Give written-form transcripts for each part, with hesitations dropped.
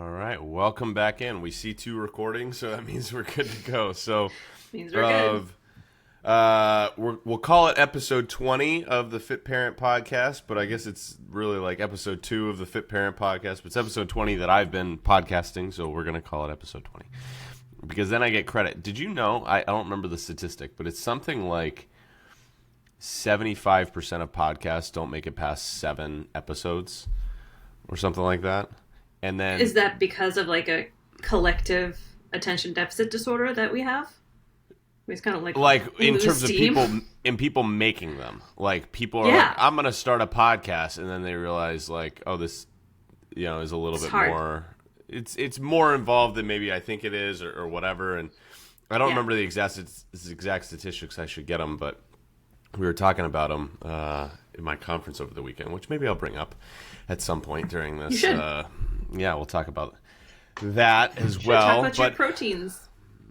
All right, welcome back in. We see 2 recordings, so that means we're good to go. So, Means we're good. we'll call it episode 20 of the Fit Parent Podcast, but I guess it's really like episode 2 of the Fit Parent Podcast. But it's episode 20 that I've been podcasting, so we're gonna call it episode 20 because then I get credit. Did you know? I don't remember the statistic, but it's something like 75% of podcasts don't make it past 7 episodes or something like that. And then Is that because of like a collective attention deficit disorder that we have? It's kind of like in lose terms steam. of people making them, like people are Yeah. like, I'm gonna start a podcast, and then they realize like, oh, this is a little It's bit hard. more, it's more involved than maybe I think it is, or whatever. And I don't remember the exact statistics. I should get them, but we were talking about them in my conference over the weekend, which maybe I'll bring up at some point during this. You should. Yeah, we'll talk about that as Talk well. about your But proteins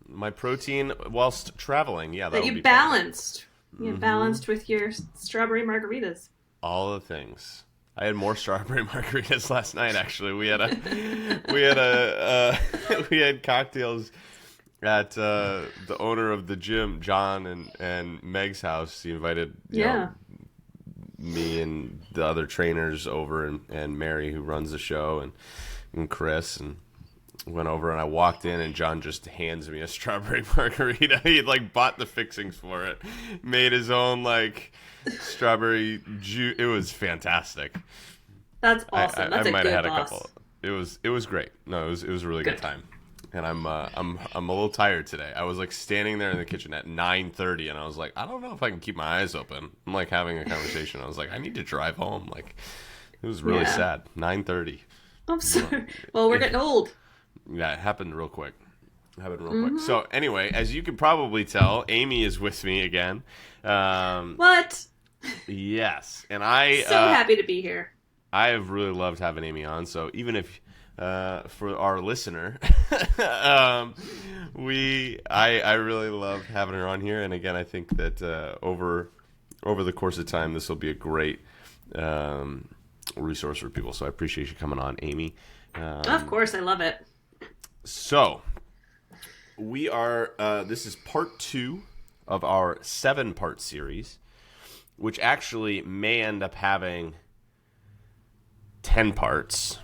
my protein whilst traveling, yeah, that that'll you be fun. balanced. You balanced with your strawberry margaritas. All the things. I had more strawberry margaritas last night. Actually, we had we had cocktails at the owner of the gym, John and Meg's house. He invited me and the other trainers over, and Mary, who runs the show, and Chris, and went over, and I walked in, and John just hands me a strawberry margarita. He had like bought the fixings for it, made his own like strawberry juice. It was fantastic. That's awesome. That's I a might good have had boss. a couple. It was great. No, it was a really good Good. time. And I'm a little tired today. I was like standing there in the kitchen at 9:30, and I was like, I don't know if I can keep my eyes open. I'm like having a conversation. I was like, I need to drive home. Like, it was really Yeah. sad. 9:30. I'm sorry. Well, we're getting old. Yeah, it happened real quick. So anyway, as you can probably tell, Amy is with me again. What? Yes, and I So happy to be here. I have really loved having Amy on. So even if for our listener, I really love having her on here. And again, I think that over the course of time, this will be a great resource for people. So I appreciate you coming on, Amy. Of course, I love it. So we are. This is part 2 of our 7-part series, which actually may end up having 10 parts.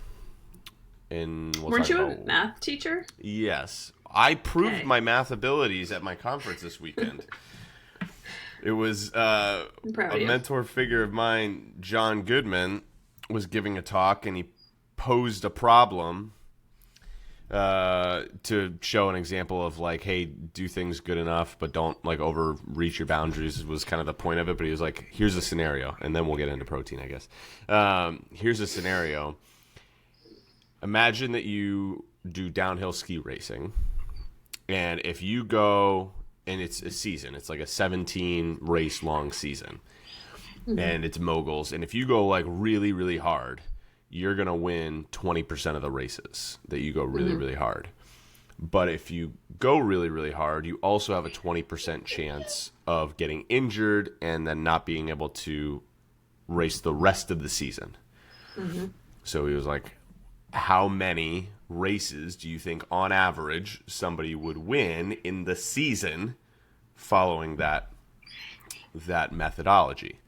Weren't you a math teacher? Yes. I proved Okay. my math abilities at my conference this weekend. It was I'm proud a of you. mentor figure of mine, John Goodman, was giving a talk, and he posed a problem to show an example of like, hey, do things good enough, but don't like overreach your boundaries, was kind of the point of it. But he was like, here's a scenario, and then we'll get into protein, I guess. Here's a scenario. Imagine that you do downhill ski racing, and if you go, and it's a season, it's like a 17 race long season, and it's moguls, and if you go like really, really hard, you're going to win 20% of the races that you go really, really hard. But if you go really, really hard, you also have a 20% chance of getting injured and then not being able to race the rest of the season. So he was like, how many races do you think on average somebody would win in the season following that methodology?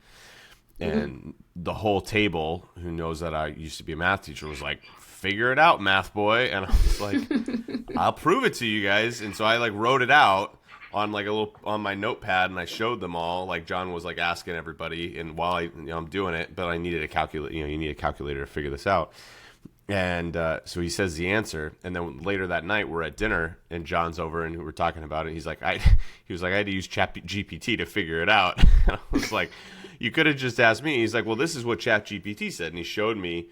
And the whole table, who knows that I used to be a math teacher, was like, figure it out, math boy. And I was like, I'll prove it to you guys. And so I like wrote it out on like on my notepad, and I showed them all. Like John was like asking everybody, and while I'm doing it, but I needed a calculator. You need a calculator to figure this out. And so he says the answer, and then later that night we're at dinner, and John's over, and we're talking about it. He was like, I had to use Chat GPT to figure it out. And I was like, you could have just asked me. He's like, well, this is what Chat GPT said, and he showed me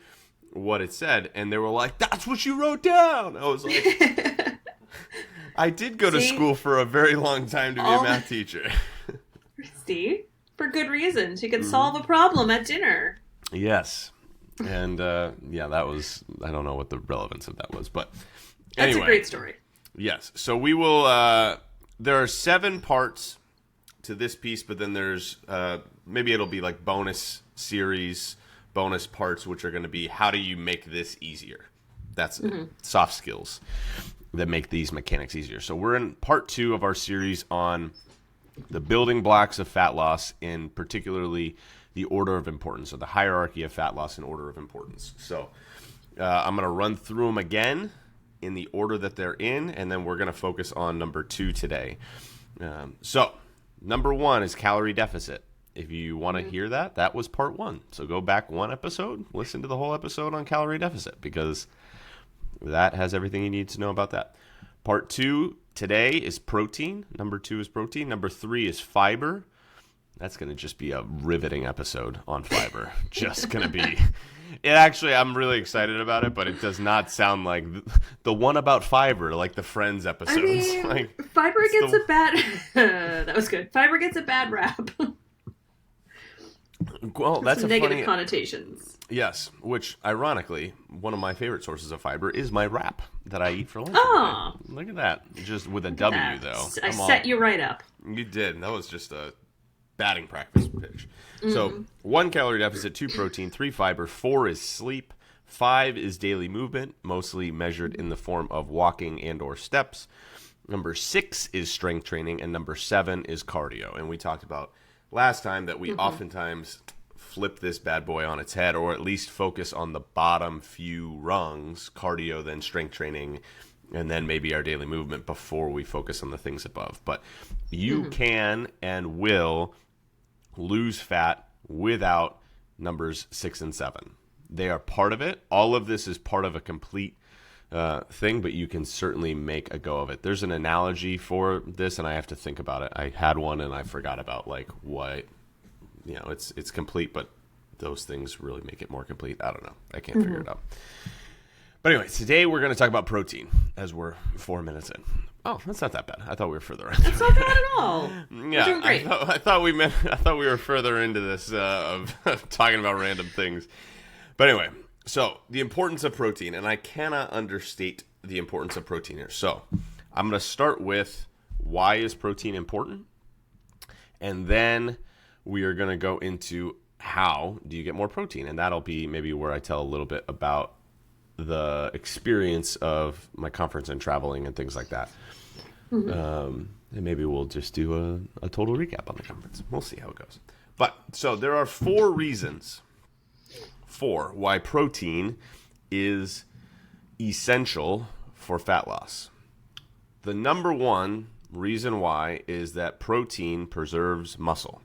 what it said, and they were like, that's what you wrote down. I was like, I did go to school for a very long time to be a math teacher. See? For good reason. She could solve a problem at dinner. Yes. And that was, I don't know what the relevance of that was, but That's anyway. a great story. Yes. So we will, there are 7 parts to this piece, but then there's, maybe it'll be like bonus series, bonus parts, which are going to be, how do you make this easier? That's soft skills that make these mechanics easier. So we're in part 2 of our series on the building blocks of fat loss, in particularly the order of importance, or the hierarchy of fat loss in order of importance. So I'm going to run through them again in the order that they're in, and then we're going to focus on number 2 today. So number 1 is calorie deficit. If you want to hear that, that was part 1. So go back 1 episode, listen to the whole episode on calorie deficit, because that has everything you need to know about that. Part 2 today is protein. Number 2 is protein. Number 3 is fiber. That's going to just be a riveting episode on fiber. Just going to be... It actually, I'm really excited about it, but it does not sound like the one about fiber, like the Friends episodes. I mean, like, fiber gets a bad... that was good. Fiber gets a bad rap. Well, that's some a negative funny... connotations. Yes, which, ironically, one of my favorite sources of fiber is my wrap that I eat for lunch. Oh. Look at that. Just with a W, though. I set you right up. You did. That was just a batting practice pitch. So 1 calorie deficit, 2 protein, 3 fiber, 4 is sleep, 5 is daily movement, mostly measured in the form of walking and or steps. Number 6 is strength training, and number 7 is cardio. And we talked about last time that we oftentimes flip this bad boy on its head, or at least focus on the bottom few rungs, cardio, then strength training, and then maybe our daily movement before we focus on the things above. But you can and will lose fat without numbers 6 and 7. They are part of it. All of this is part of a complete thing, but you can certainly make a go of it. There's an analogy for this, and I have to think about it. I had one, and I forgot about like what, it's complete, but those things really make it more complete. I don't know. I can't figure it out. But anyway, today we're going to talk about protein, as we're 4 minutes in. Oh, that's not that bad. I thought we were further in. That's not bad at all. Yeah, We're doing great. I thought we were further into this of talking about random things. But anyway, so the importance of protein, and I cannot understate the importance of protein here. So I'm going to start with why is protein important, and then we are going to go into how do you get more protein, and that'll be maybe where I tell a little bit about the experience of my conference and traveling and things like that. And maybe we'll just do a total recap on the conference. We'll see how it goes. But so there are 4 reasons for why protein is essential for fat loss. The number 1 reason why is that protein preserves muscle.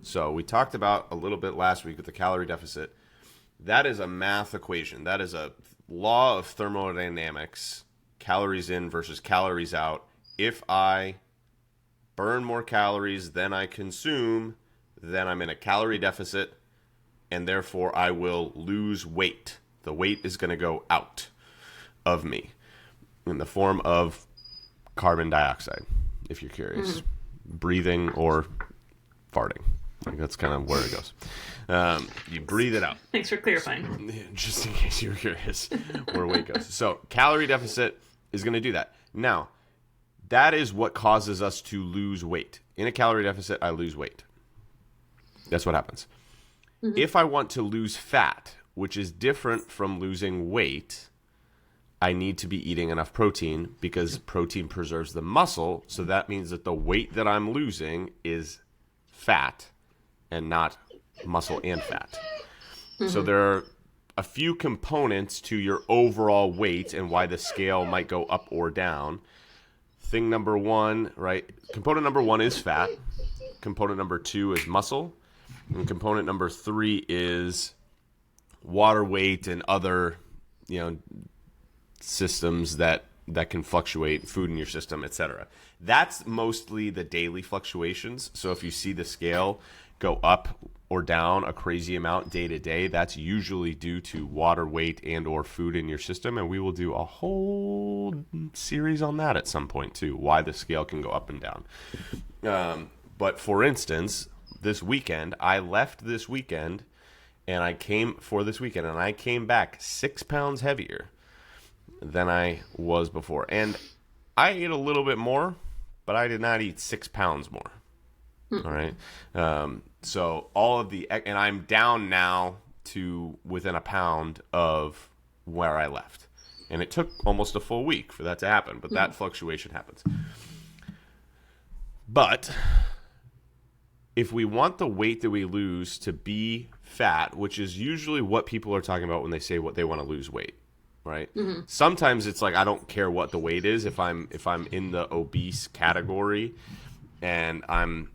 So we talked about a little bit last week with the calorie deficit. That is a math equation. That is a law of thermodynamics, calories in versus calories out. If I burn more calories than I consume, then I'm in a calorie deficit, and therefore I will lose weight. The weight is going to go out of me in the form of carbon dioxide, if you're curious. Breathing or farting. Like that's kind of where it goes. You breathe it out. Thanks for clarifying. Just in case you were curious where weight goes. So calorie deficit is going to do that. Now, that is what causes us to lose weight. In a calorie deficit, I lose weight. That's what happens. If I want to lose fat, which is different from losing weight, I need to be eating enough protein because protein preserves the muscle. So that means that the weight that I'm losing is fat and not muscle and fat. So there are a few components to your overall weight and why the scale might go up or down. Thing number 1, right? Component number 1 is fat. Component number 2 is muscle. And component number 3 is water weight and other, systems that can fluctuate, food in your system, etc. That's mostly the daily fluctuations. So if you see the scale go up or down a crazy amount day to day, that's usually due to water weight and or food in your system. And we will do a whole series on that at some point too, why the scale can go up and down. But for instance, I left this weekend and I came back 6 pounds heavier than I was before. And I ate a little bit more, but I did not eat 6 pounds more. All right. So and I'm down now to within a pound of where I left. And it took almost a full week for that to happen, but that fluctuation happens. But if we want the weight that we lose to be fat, which is usually what people are talking about when they say what they want to lose weight, right? Sometimes it's like I don't care what the weight is. If I'm in the obese category and I'm,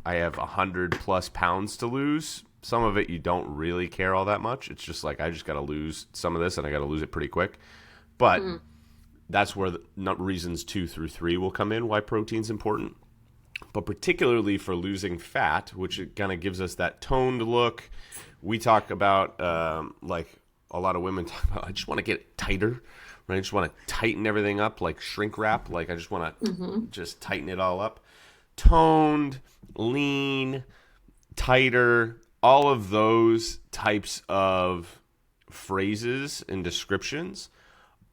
I have 100+ pounds to lose, some of it you don't really care all that much. It's just like I just got to lose some of this and I got to lose it pretty quick. But that's where the reasons 2 through 3 will come in, why protein's important. But particularly for losing fat, which it kind of gives us that toned look. We talk about, like a lot of women talk about, I just want to get tighter, right? I just want to tighten everything up, like shrink wrap. Like I just want to just tighten it all up. Toned, lean, tighter, all of those types of phrases and descriptions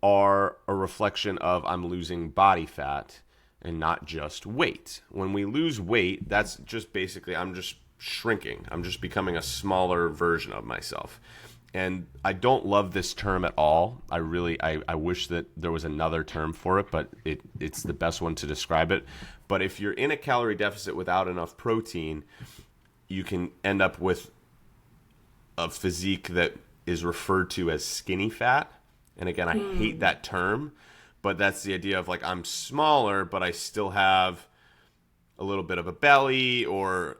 are a reflection of I'm losing body fat and not just weight. When we lose weight, that's just basically I'm just shrinking. I'm just becoming a smaller version of myself. And I don't love this term at all. I wish that there was another term for it, but it's the best one to describe it. But if you're in a calorie deficit without enough protein, you can end up with a physique that is referred to as skinny fat. And again, I hate that term, but that's the idea of like I'm smaller, but I still have a little bit of a belly or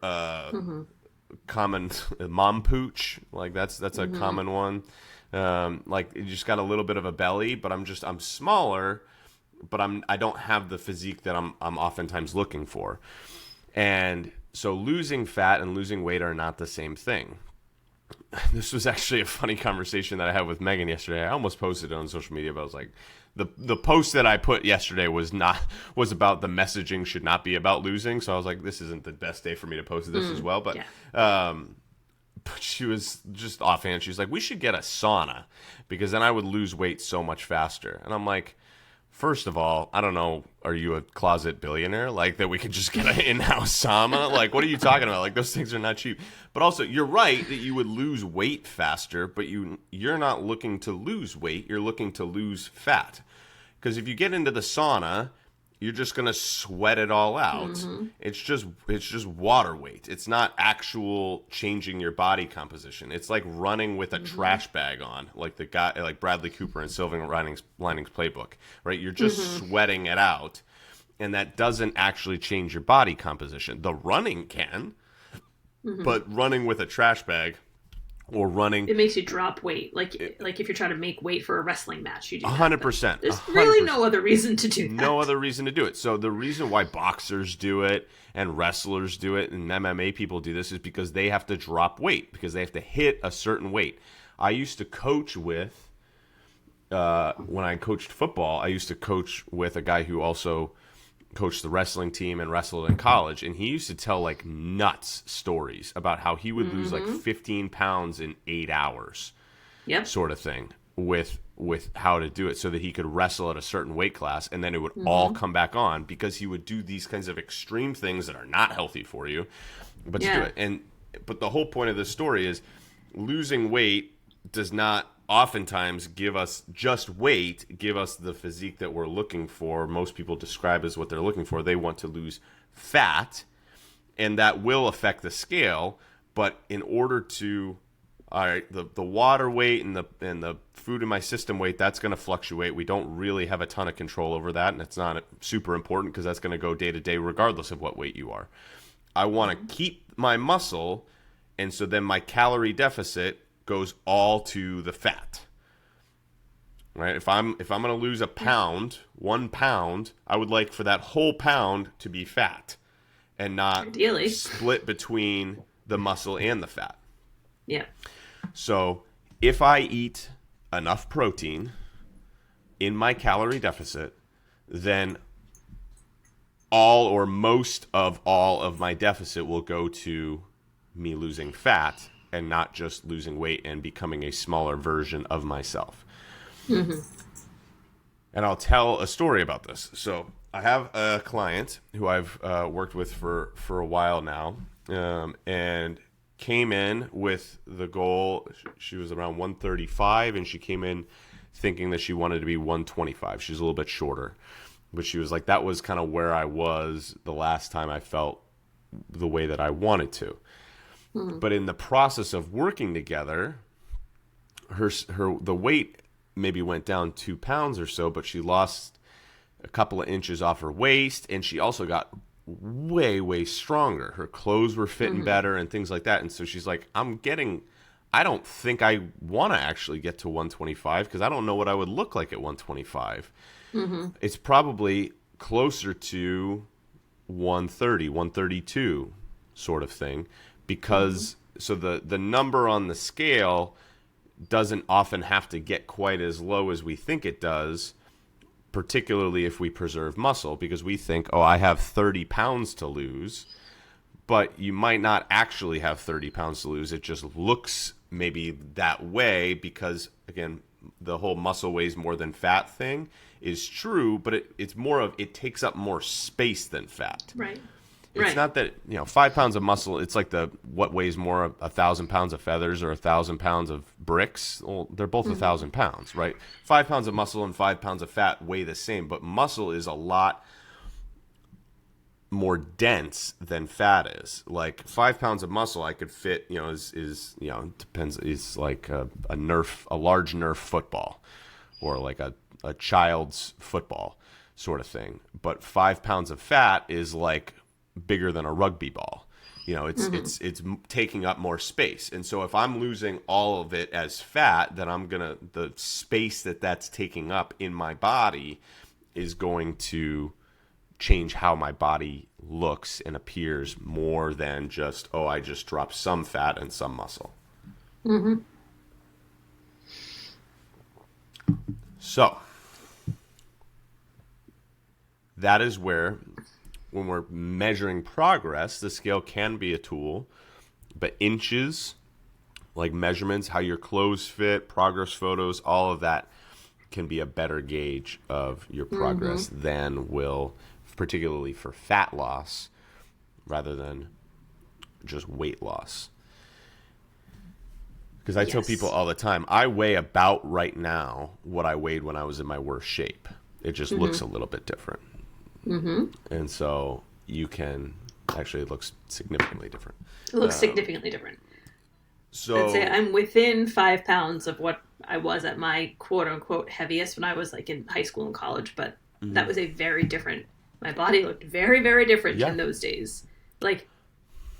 common mom pooch. Like that's a common one. Like you just got a little bit of a belly, but I'm smaller, but I don't have the physique that I'm oftentimes looking for. And so losing fat and losing weight are not the same thing. This was actually a funny conversation that I had with Megan yesterday. I almost posted it on social media, but I was like, the post that I put yesterday was about the messaging should not be about losing. So I was like, this isn't the best day for me to post this as well. But but she was just offhand. She's like, we should get a sauna because then I would lose weight so much faster. And I'm like, first of all, I don't know, are you a closet billionaire? Like that we could just get an in-house sauna? Like, what are you talking about? Like, those things are not cheap. But also, you're right that you would lose weight faster, but you're not looking to lose weight. You're looking to lose fat. Because if you get into the sauna, you're just going to sweat it all out. It's just water weight. It's not actual changing your body composition. It's like running with a trash bag on, like the guy, like Bradley Cooper in Silver Linings Playbook, right? You're just sweating it out, and that doesn't actually change your body composition. The running can, but running with a trash bag or running, it makes you drop weight. Like if you're trying to make weight for a wrestling match, you do 100%. There's really no other reason to do that. No other reason to do it. So the reason why boxers do it and wrestlers do it and MMA people do this is because they have to drop weight, because they have to hit a certain weight. I used to coach with, when I coached football, I used to coach with a guy who also coached the wrestling team and wrestled in college, and he used to tell like nuts stories about how he would lose like 15 pounds in 8 hours, sort of thing, with how to do it so that he could wrestle at a certain weight class, and then it would all come back on because he would do these kinds of extreme things that are not healthy for you, but to do it. But the whole point of this story is losing weight does not oftentimes give us just weight, give us the physique that we're looking for. Most people describe as what they're looking for. They want to lose fat, and that will affect the scale. But in order to, all right, the water weight and the food in my system weight, that's going to fluctuate. We don't really have a ton of control over that, and it's not super important because that's going to go day to day regardless of what weight you are. I want to keep my muscle, and so then my calorie deficit goes all to the fat, right? If I'm going to lose 1 pound, I would like for that whole pound to be fat and not ideally split between the muscle and the fat. Yeah. So if I eat enough protein in my calorie deficit, then all or most of all of my deficit will go to me losing fat and not just losing weight and becoming a smaller version of myself. And I'll tell a story about this. So I have a client who I've worked with for a while now, and came in with the goal. She was around 135, and she came in thinking that she wanted to be 125. She's a little bit shorter. But she was like, that was kind of where I was the last time I felt the way that I wanted to. But in the process of working together, the weight maybe went down 2 pounds or so, but she lost a couple of inches off her waist, and she also got way, way stronger. Her clothes were fitting better and things like that. And so she's like, I don't think I want to actually get to 125 because I don't know what I would look like at 125. It's probably closer to 130, 132 sort of thing, because so the number on the scale doesn't often have to get quite as low as we think it does, particularly if we preserve muscle, because we think, oh, I have 30 pounds to lose, but you might not actually have 30 pounds to lose. It just looks maybe that way because, again, the whole muscle weighs more than fat thing is true, but it's more of, it takes up more space than fat. Right. It's not that, 5 pounds of muscle, it's like what weighs more, 1,000 pounds of feathers or 1,000 pounds of bricks. Well, they're both 1,000 pounds, right? 5 pounds of muscle and 5 pounds of fat weigh the same, but muscle is a lot more dense than fat is. Like 5 pounds of muscle I could fit, depends, is like a large Nerf football or like a child's football sort of thing. But 5 pounds of fat is like bigger than a rugby ball. It's taking up more space. And so if I'm losing all of it as fat, then the space that's taking up in my body is going to change how my body looks and appears more than just, oh, I just dropped some fat and some muscle. So that is where, when we're measuring progress, the scale can be a tool, but inches, like measurements, how your clothes fit, progress photos, all of that can be a better gauge of your progress than will, particularly for fat loss, rather than just weight loss. Because I tell people all the time, I weigh about right now what I weighed when I was in my worst shape. It just looks a little bit different. And so it looks significantly different. It looks significantly different. So I'd say I'm within 5 pounds of what I was at my quote unquote heaviest when I was like in high school and college, but that was a very different, my body looked very, very different in those days. Like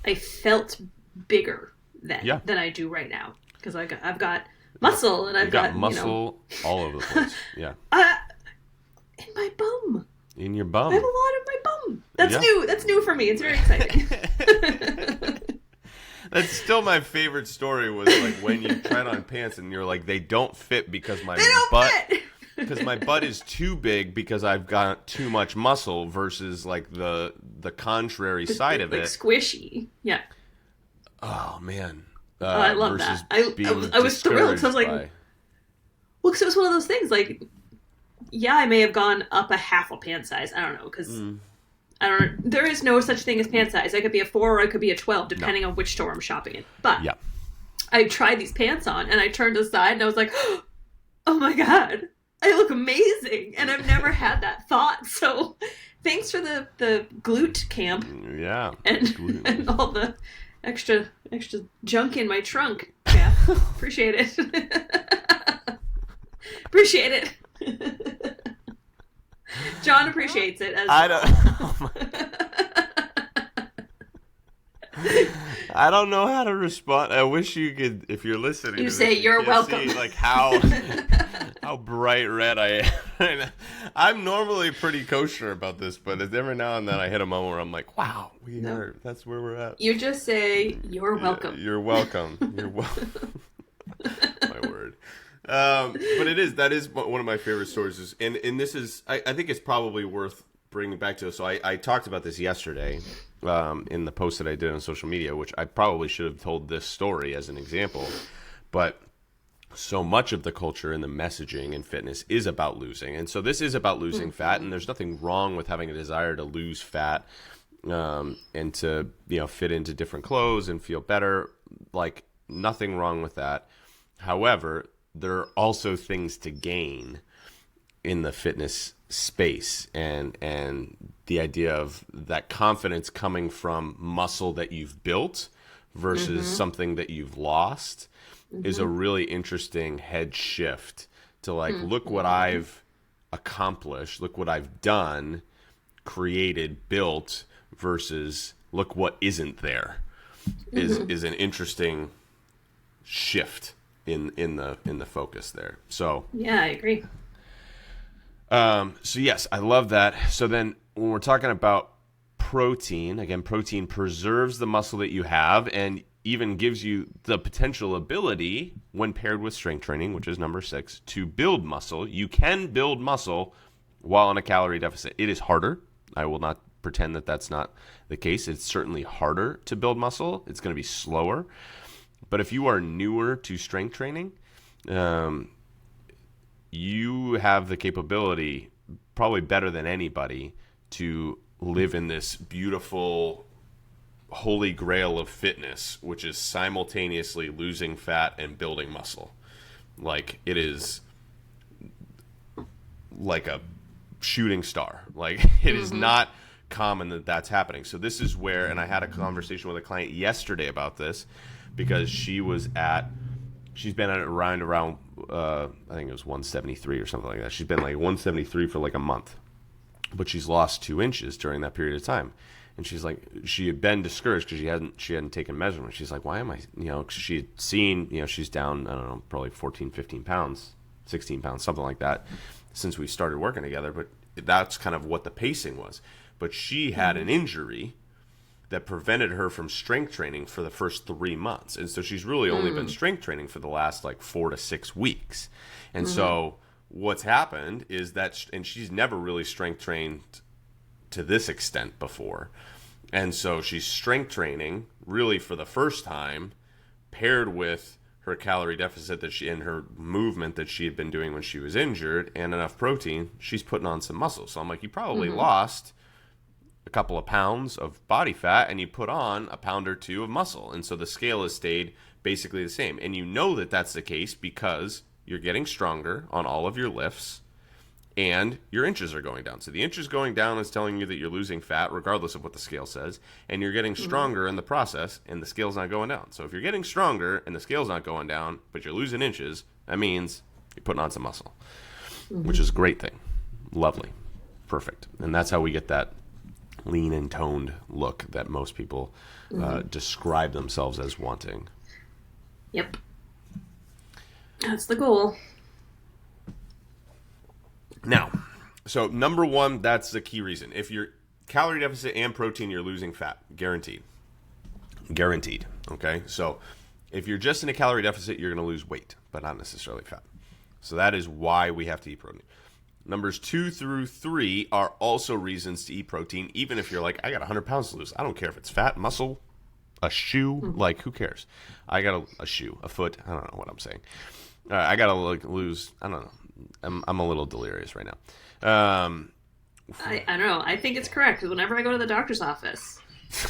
I felt bigger then than I do right now. Because I've got muscle and I've got muscle all over the place. Yeah. In my bum. In your bum. I have a lot in my bum. That's new. That's new for me. It's very exciting. That's still my favorite story was like when you tried on pants and you're like, they don't fit because my butt is too big because I've got too much muscle versus like the contrary side of it. Squishy. Yeah. Oh man. I love that. I was thrilled. So I was like, well, because it was one of those things like, yeah, I may have gone up a half a pant size. I don't know, because I don't know. There is no such thing as pant size. I could be a 4 or I could be a 12, depending on which store I'm shopping in. But I tried these pants on, and I turned aside, and I was like, oh my God, I look amazing. And I've never had that thought. So thanks for the glute camp. Yeah. And all the extra junk in my trunk. Yeah. Appreciate it. Appreciate it. John appreciates it as I don't. Oh I don't know how to respond. I wish you could, if you're listening. You say you're welcome. See, like how bright red I am. I'm normally pretty kosher about this, but every now and then I hit a moment where I'm like, wow, that's where we're at. You just say you're welcome. You're welcome. You're welcome. My word. That is one of my favorite stories. And this is, I think it's probably worth bringing back to. So I talked about this yesterday in the post that I did on social media, which I probably should have told this story as an example. But so much of the culture and the messaging in fitness is about losing. And so this is about losing fat. And there's nothing wrong with having a desire to lose fat and to, fit into different clothes and feel better. Like nothing wrong with that. However, there are also things to gain in the fitness space, and the idea of that confidence coming from muscle that you've built versus something that you've lost is a really interesting head shift to like, look what I've accomplished, look what I've done, created, built, versus look what isn't there is an interesting shift in the focus there. So yeah, I agree. So yes, I love that. So then when we're talking about protein, again, protein preserves the muscle that you have and even gives you the potential ability, when paired with strength training, which is number 6, to build muscle. You can build muscle while on a calorie deficit. It is harder. I will not pretend that that's not the case. It's certainly harder to build muscle. It's going to be slower. But if you are newer to strength training, you have the capability, probably better than anybody, to live in this beautiful holy grail of fitness, which is simultaneously losing fat and building muscle. Like, it is like a shooting star. Like, it is not common that that's happening. So this is where, and I had a conversation with a client yesterday about this, because she's been at it around I think it was 173 or something like that. She's been like 173 for like a month, but she's lost 2 inches during that period of time. And she's like, she had been discouraged because she hadn't taken measurements. She's like, why am I, she had seen, she's down, I don't know, probably 14, 15 pounds, 16 pounds, something like that, since we started working together. But that's kind of what the pacing was. But she had an injury that prevented her from strength training for the first 3 months. And so she's really only been strength training for the last like 4 to 6 weeks. And so what's happened is that, and she's never really strength trained to this extent before. And so she's strength training really for the first time, paired with her calorie deficit that she, and her movement that she had been doing when she was injured, and enough protein, she's putting on some muscle. So I'm like, you probably lost a couple of pounds of body fat and you put on a pound or 2 of muscle. And so the scale has stayed basically the same. And you know that that's the case because you're getting stronger on all of your lifts and your inches are going down. So the inches going down is telling you that you're losing fat regardless of what the scale says, and you're getting stronger in the process and the scale's not going down. So if you're getting stronger and the scale's not going down, but you're losing inches, that means you're putting on some muscle, which is a great thing. Lovely. Perfect. And that's how we get that lean and toned look that most people describe themselves as wanting. Yep. That's the goal. Now, so number 1, that's the key reason. If you're calorie deficit and protein, you're losing fat. Guaranteed. Guaranteed. Okay? So if you're just in a calorie deficit, you're going to lose weight, but not necessarily fat. So that is why we have to eat protein. Numbers 2 through 3 are also reasons to eat protein, even if you're like, I got 100 pounds to lose. I don't care if it's fat, muscle, a shoe, like, who cares? I got a shoe, a foot, I don't know what I'm saying. I got to lose, I don't know. I'm a little delirious right now. I don't know. I think it's correct, because whenever I go to the doctor's office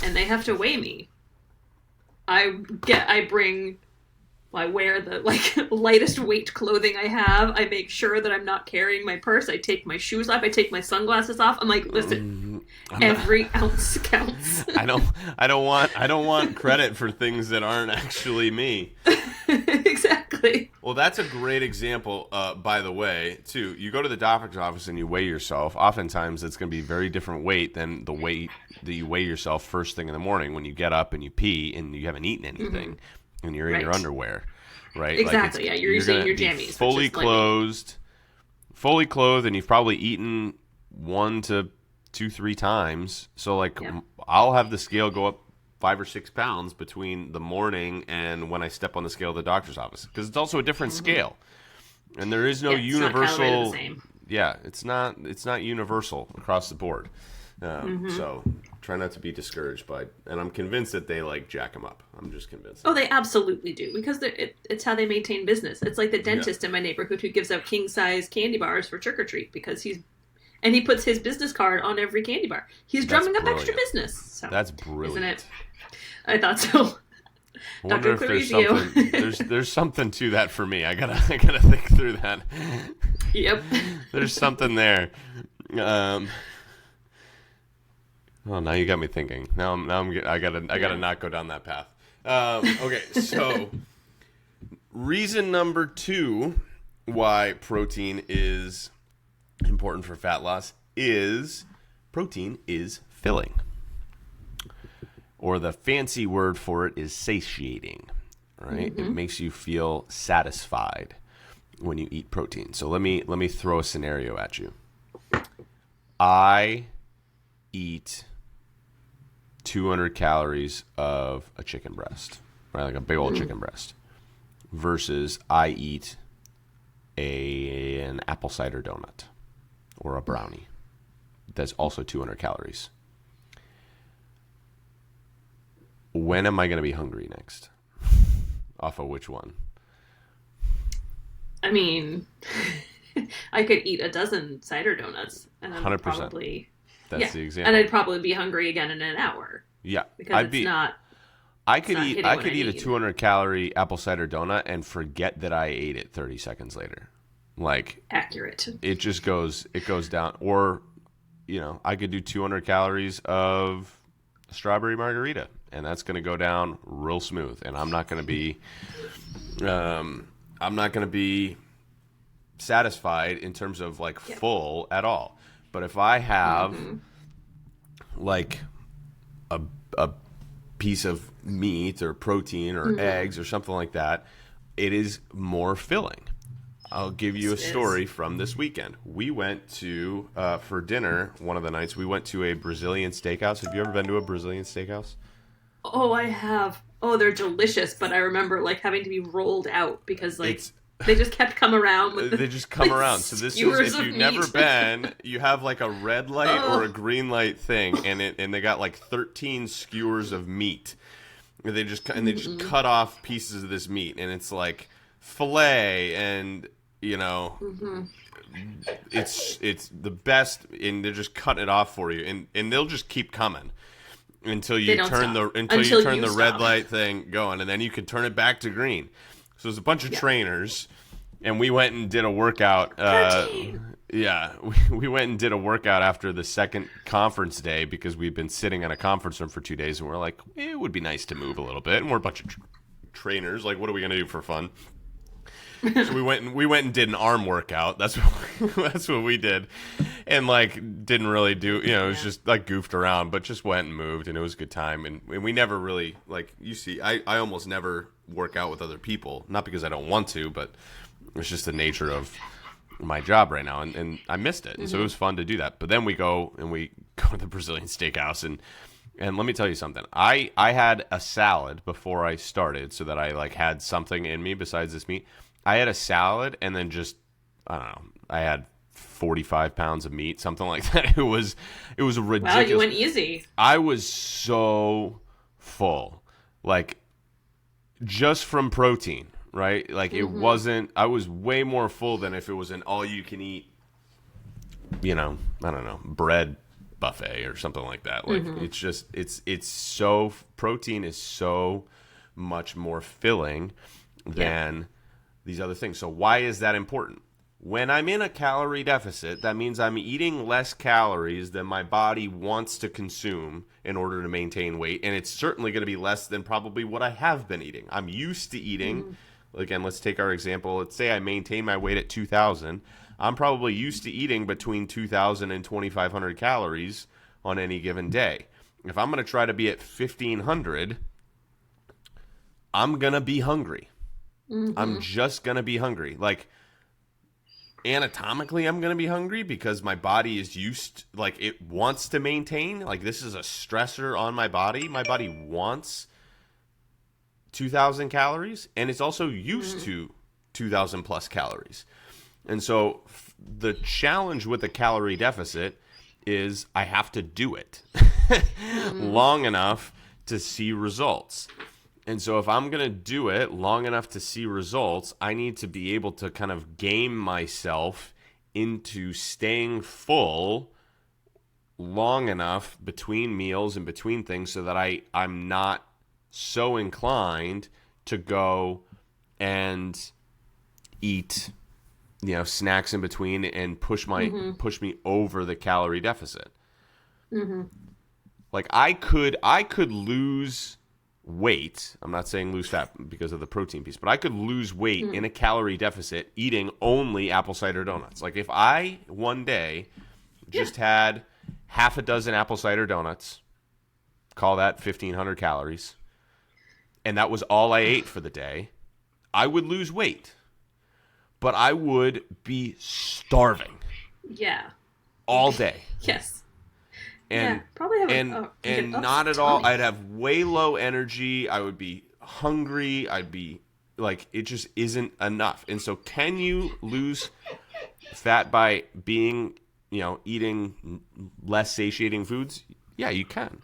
and they have to weigh me, I wear the lightest weight clothing I have. I make sure that I'm not carrying my purse. I take my shoes off. I take my sunglasses off. I'm like, listen, every ounce counts. I don't want credit for things that aren't actually me. Exactly. Well, that's a great example, by the way, too. You go to the doctor's office and you weigh yourself. Oftentimes, it's going to be a very different weight than the weight that you weigh yourself first thing in the morning when you get up and you pee and you haven't eaten anything and you're in your underwear, right? Exactly. Like you're using your jammies. Fully clothed, and you've probably eaten 1 to 2, 3 times. So, I'll have the scale go up 5 or 6 pounds between the morning and when I step on the scale at the doctor's office, because it's also a different scale, and there is no universal. It's not universal across the board. So try not to be discouraged by, and I'm convinced that they jack them up. I'm just convinced. Oh, they absolutely do, because it's how they maintain business. It's like the dentist in my neighborhood who gives out king size candy bars for trick or treat because he puts his business card on every candy bar. He's drumming up extra business. So, that's brilliant, isn't it? I thought so. I Dr. wonder if there's Clarizio. something. There's something to that for me. I gotta think through that. Yep. There's something there. Oh, now you got me thinking. I gotta not go down that path. Okay, so reason number 2 why protein is important for fat loss is protein is filling. Or the fancy word for it is satiating, right? It makes you feel satisfied when you eat protein. So let me throw a scenario at you. I eat 200 calories of a chicken breast, right? Like a big old chicken breast, versus I eat an apple cider donut or a brownie. That's also 200 calories. When am I going to be hungry next? Off of which one? I mean, I could eat a dozen cider donuts and then 100%. probably... That's the example. And I'd probably be hungry again in an hour. Yeah. Because I could eat a 200 calorie apple cider donut and forget that I ate it 30 seconds later. Like, accurate. It goes down. Or, I could do 200 calories of strawberry margarita, and that's going to go down real smooth. And I'm not going to be satisfied in terms of full at all. But if I have like a piece of meat or protein or eggs or something like that, it is more filling. I'll give you a story from this weekend. We went to, for dinner, one of the nights, we went to a Brazilian steakhouse. Have you ever been to a Brazilian steakhouse? Oh, I have. Oh, they're delicious, but I remember having to be rolled out because they just kept coming around. They just come around. So this is, if you've never been, you have a red light or a green light thing, and they got 13 skewers of meat. They just cut off pieces of this meat, and it's filet, and it's the best, and they're just cutting it off for you, and they'll just keep coming until you turn the red light thing going, and then you can turn it back to green. So there's a bunch of trainers, and we went and did a workout. We went and did a workout after the second conference day because we'd been sitting in a conference room for 2 days, and we're like, it would be nice to move a little bit. And we're a bunch of trainers. What are we gonna do for fun? So we went and did an arm workout. That's what we did, and didn't really do. It was just goofed around, but just went and moved, and it was a good time. And we never really you see, I almost never work out with other people, not because I don't want to, but it's just the nature of my job right now, and I missed it, and so it was fun to do that. But then we go to the Brazilian steakhouse, and let me tell you something. I had a salad before I started, so that I had something in me besides this meat. I had a salad, and then just, I don't know, I had 45 pounds of meat, something like that. It was ridiculous. Wow, you went easy. I was so full, just from protein, right? It wasn't, I was way more full than if it was an all-you-can-eat, I don't know, bread buffet or something like that. It's just, it's so, protein is so much more filling than these other things. So why is that important? When I'm in a calorie deficit, that means I'm eating less calories than my body wants to consume in order to maintain weight. And it's certainly going to be less than probably what I have been eating. I'm used to eating, again, let's take our example. Let's say I maintain my weight at 2,000. I'm probably used to eating between 2,000 and 2,500 calories on any given day. If I'm going to try to be at 1,500, I'm going to be hungry. I'm just going to be hungry. Anatomically, I'm going to be hungry because my body is used, it wants to maintain. This is a stressor on my body. My body wants 2,000 calories, and it's also used to 2,000 plus calories. And so the challenge with a calorie deficit is I have to do it long enough to see results. And so if I'm going to do it long enough to see results, I need to be able to kind of game myself into staying full long enough between meals and between things so that I'm not so inclined to go and eat, snacks in between and push me over the calorie deficit. Like I could lose weight. I'm not saying lose fat because of the protein piece, but I could lose weight in a calorie deficit eating only apple cider donuts. Like if I one day just had half a dozen apple cider donuts, call that 1,500 calories, and that was all I ate for the day, I would lose weight. But I would be starving. Yeah. All day. Yes. And probably have and not at all. I'd have way low energy. I would be hungry. I'd be like, it just isn't enough. And so can you lose fat by being, eating less satiating foods? Yeah, you can.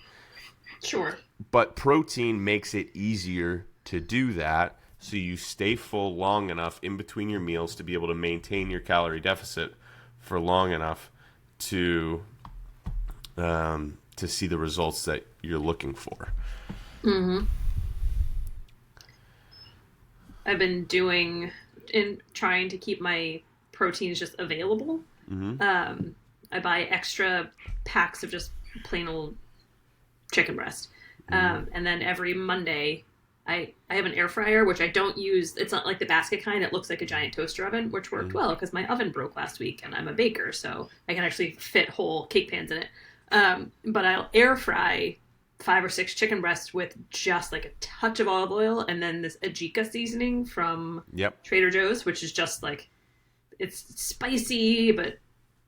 Sure. But protein makes it easier to do that, so you stay full long enough in between your meals to be able to maintain your calorie deficit for long enough to see the results that you're looking for. I've been trying to keep my proteins just available. I buy extra packs of just plain old chicken breast. And then every Monday I have an air fryer, which I don't use. It's not like the basket kind. It looks like a giant toaster oven, which worked well because my oven broke last week and I'm a baker, so I can actually fit whole cake pans in it. But I'll air fry 5 or 6 chicken breasts with just like a touch of olive oil and then this Ajika seasoning from Trader Joe's, which is just like, it's spicy, but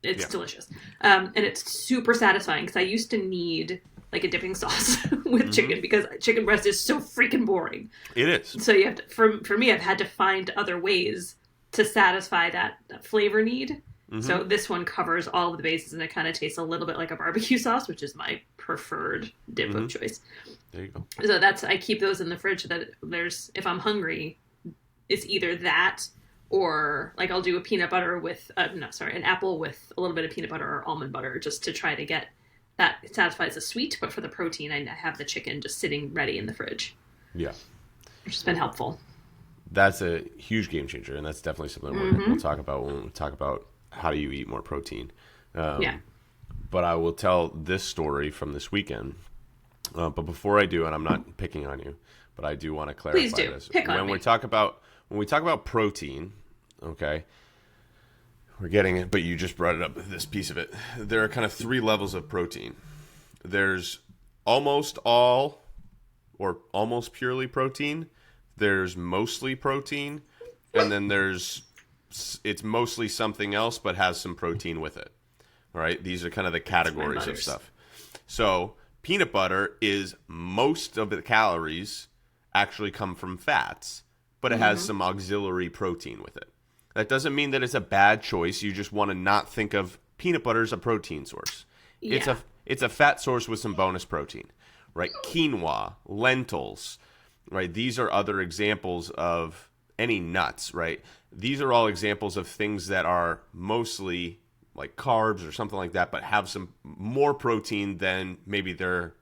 it's delicious. And it's super satisfying because I used to need like a dipping sauce with chicken because chicken breast is so freaking boring. It is. So you have to, for me, I've had to find other ways to satisfy that flavor need. So this one covers all of the bases and it kind of tastes a little bit like a barbecue sauce, which is my preferred dip of choice. There you go. So I keep those in the fridge so that if I'm hungry, it's either that or like I'll do a peanut butter with, an apple with a little bit of peanut butter or almond butter just to try to get that. It satisfies the sweet, but for the protein, I have the chicken just sitting ready in the fridge. Yeah. Which has been helpful. That's a huge game changer, and that's definitely something we'll talk about when we talk about how do you eat more protein. But I will tell this story from this weekend. But before I do, and I'm not picking on you, but I do want to clarify Please do. this. Pick on me. When we talk about protein, okay, we're getting it, but you just brought it up, this piece of it. There are kind of 3 levels of protein. There's almost all or almost purely protein. There's mostly protein. And then it's mostly something else, but has some protein with it. All right. These are kind of the categories of stuff. So peanut butter is most of the calories actually come from fats, but it has some auxiliary protein with it. That doesn't mean that it's a bad choice. You just want to not think of peanut butter as a protein source. Yeah. It's a fat source with some bonus protein, right? Quinoa, lentils, right? These are other examples of any nuts, right? These are all examples of things that are mostly like carbs or something like that, but have some more protein than maybe their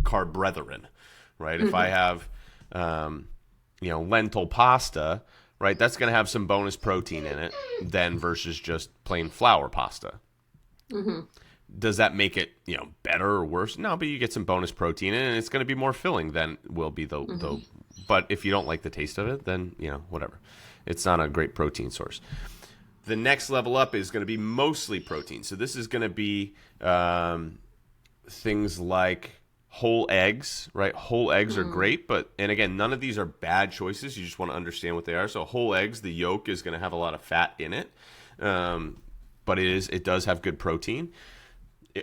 carb brethren, right? If I have, lentil pasta, right, that's going to have some bonus protein in it than versus just plain flour pasta. Does that make it, better or worse? No, but you get some bonus protein in it, and it's going to be more filling than will be the. But if you don't like the taste of it, then whatever. It's not a great protein source. The next level up is going to be mostly protein. So this is going to be things like whole eggs, right? Whole eggs are great, and again, none of these are bad choices. You just want to understand what they are. So whole eggs, the yolk is going to have a lot of fat in it, but it does have good protein.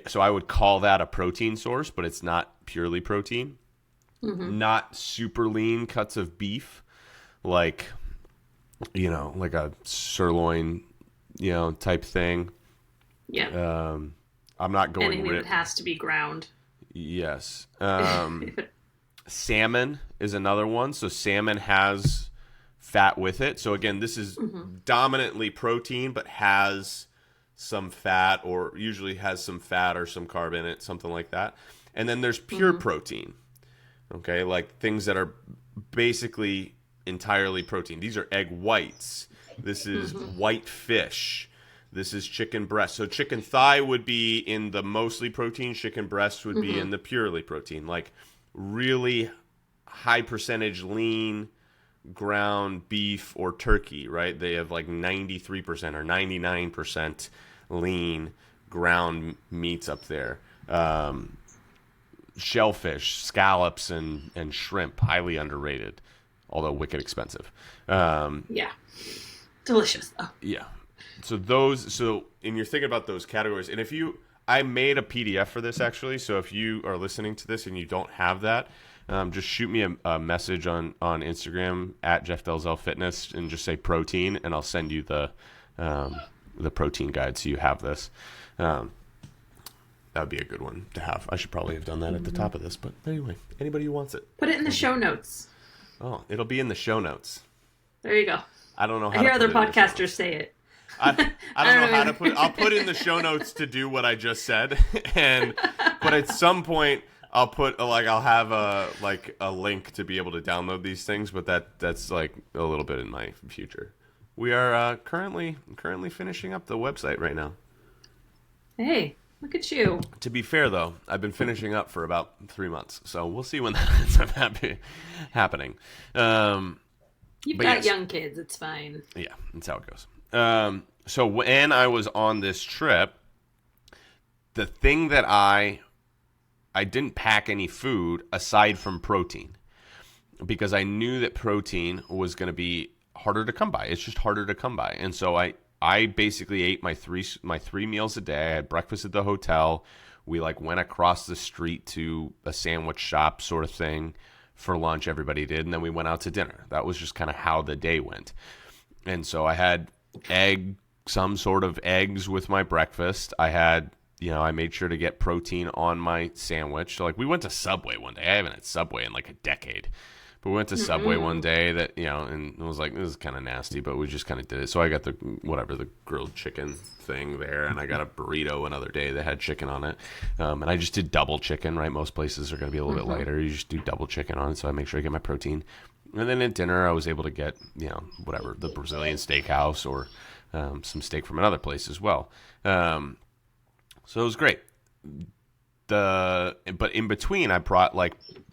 So I would call that a protein source, but it's not purely protein. Not super lean cuts of beef, like a sirloin, type thing. Yeah. I'm not going. Anything that has to be ground. Yes. Salmon is another one. So salmon has fat with it. So again, this is dominantly protein, but has some fat, or usually has some fat or some carb in it, something like that. And then there's pure protein. Okay, like things that are basically entirely protein. These are egg whites. This is white fish. This is chicken breast. So chicken thigh would be in the mostly protein. Chicken breast would be in the purely protein. Like really high percentage lean ground beef or turkey, right? They have like 93% or 99% lean ground meats up there. Shellfish, scallops, and shrimp, highly underrated, although wicked expensive. Yeah. Delicious, though. Yeah. So and you're thinking about those categories, and I made a PDF for this actually, so if you are listening to this and you don't have that, just shoot me a message on Instagram at Jeff Delzell Fitness and just say protein, and I'll send you the protein guide so you have this. That would be a good one to have. I should probably have done that at the top of this, but anyway, anybody who wants it. Put it in the show notes. Oh, it'll be in the show notes. There you go. I don't know how I hear other podcasters say it. I don't know how to put it. I'll put in the show notes to do what I just said, but at some point I'll have a link to be able to download these things, but that's like a little bit in my future. We are currently finishing up the website right now. Hey, look at you. To be fair, though, I've been finishing up for about 3 months, so we'll see when that ends up happening. You've got young kids. It's fine. Yeah, that's how it goes. So when I was on this trip, the thing that I didn't pack any food aside from protein, because I knew that protein was going to be harder to come by. It's just harder to come by. And so I basically ate my three meals a day. I had breakfast at the hotel. We went across the street to a sandwich shop sort of thing for lunch. Everybody did. And then we went out to dinner. That was just kind of how the day went. And so I had some sort of eggs with my breakfast. I had, I made sure to get protein on my sandwich. So we went to Subway one day. I haven't had Subway in a decade. But we went to Subway one day that, and it was this is kind of nasty, but we just kind of did it. So I got the grilled chicken thing there, and I got a burrito another day that had chicken on it. And I just did double chicken, right? Most places are going to be a little bit lighter. You just do double chicken on it, so I make sure I get my protein. And then at dinner, I was able to get, the Brazilian steakhouse or some steak from another place as well. So it was great. But in between, I brought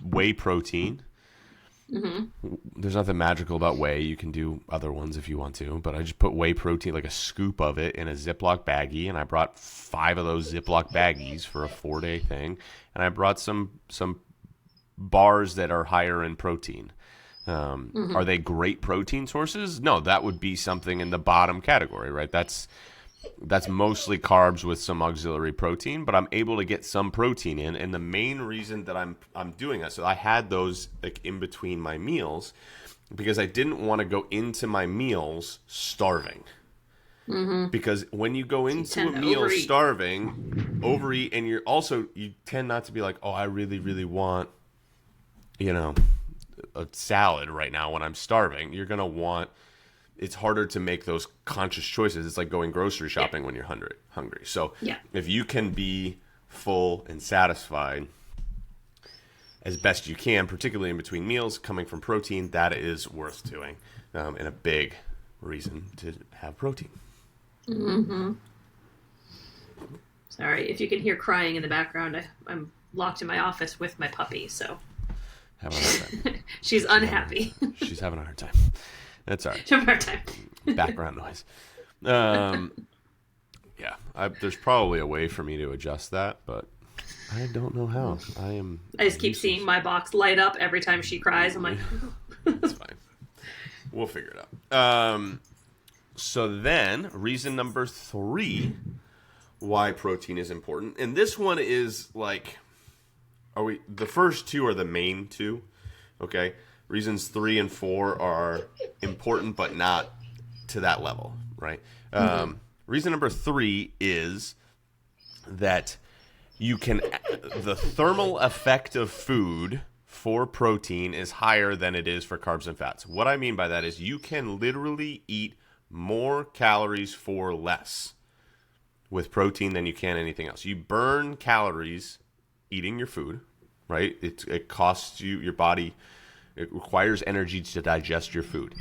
whey protein. There's nothing magical about whey. You can do other ones if you want to, but I just put whey protein, a scoop of it, in a Ziploc baggie, and I brought 5 of those Ziploc baggies for a 4-day thing, and I brought some bars that are higher in protein. Are they great protein sources? No, that would be something in the bottom category, right? That's mostly carbs with some auxiliary protein, but I'm able to get some protein in, and the main reason that I'm doing that, so I had those in between my meals because I didn't want to go into my meals starving. Because when you go into a meal starving, overeat, and you tend not to be oh, I really, really want, a salad right now when I'm starving. You're going to want, it's harder to make those conscious choices. It's like going grocery shopping when you're hungry. So if you can be full and satisfied as best you can, particularly in between meals, coming from protein, that is worth doing, and a big reason to have protein. Sorry, if you can hear crying in the background, I'm locked in my office with my puppy, so having a hard time. She's unhappy. She's having a hard time. That's all right. She's having a hard time. Background noise. There's probably a way for me to adjust that, but I don't know how. I just keep seeing my box light up every time she cries. I'm like, it's fine. We'll figure it out. So then, reason number 3 why protein is important, and this one is the first 2 are the main 2, okay? Reasons 3 and 4 are important, but not to that level, right? Reason number 3 is that the thermal effect of food for protein is higher than it is for carbs and fats. What I mean by that is you can literally eat more calories for less with protein than you can anything else. You burn calories eating your food, right? It costs you, your body, it requires energy to digest your food.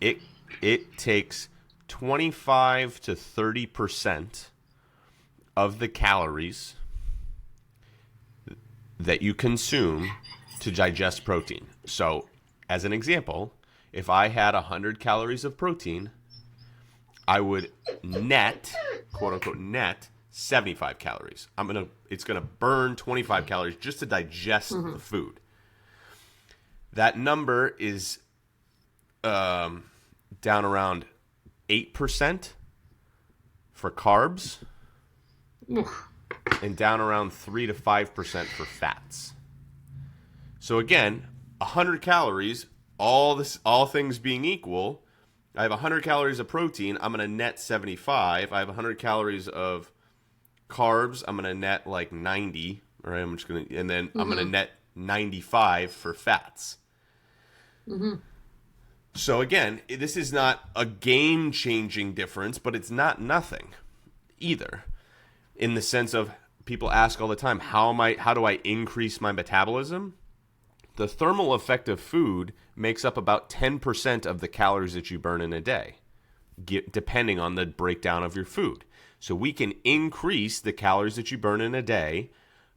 It takes 25 to 30% of the calories that you consume to digest protein. So, as an example, if I had 100 calories of protein, I would net, quote unquote, net 75 calories. It's gonna burn 25 calories just to digest the food. That number is down around 8% for carbs, and down around 3 to 5% for fats. So again, 100 calories, all things being equal, I have 100 calories of protein, I'm going to net 75. I have 100 calories of carbs, I'm going to net like 90, right? I'm going to net 95 for fats. So again, this is not a game-changing difference, but it's not nothing either. In the sense of, people ask all the time, how do I increase my metabolism? The thermal effect of food makes up about 10% of the calories that you burn in a day, depending on the breakdown of your food. So we can increase the calories that you burn in a day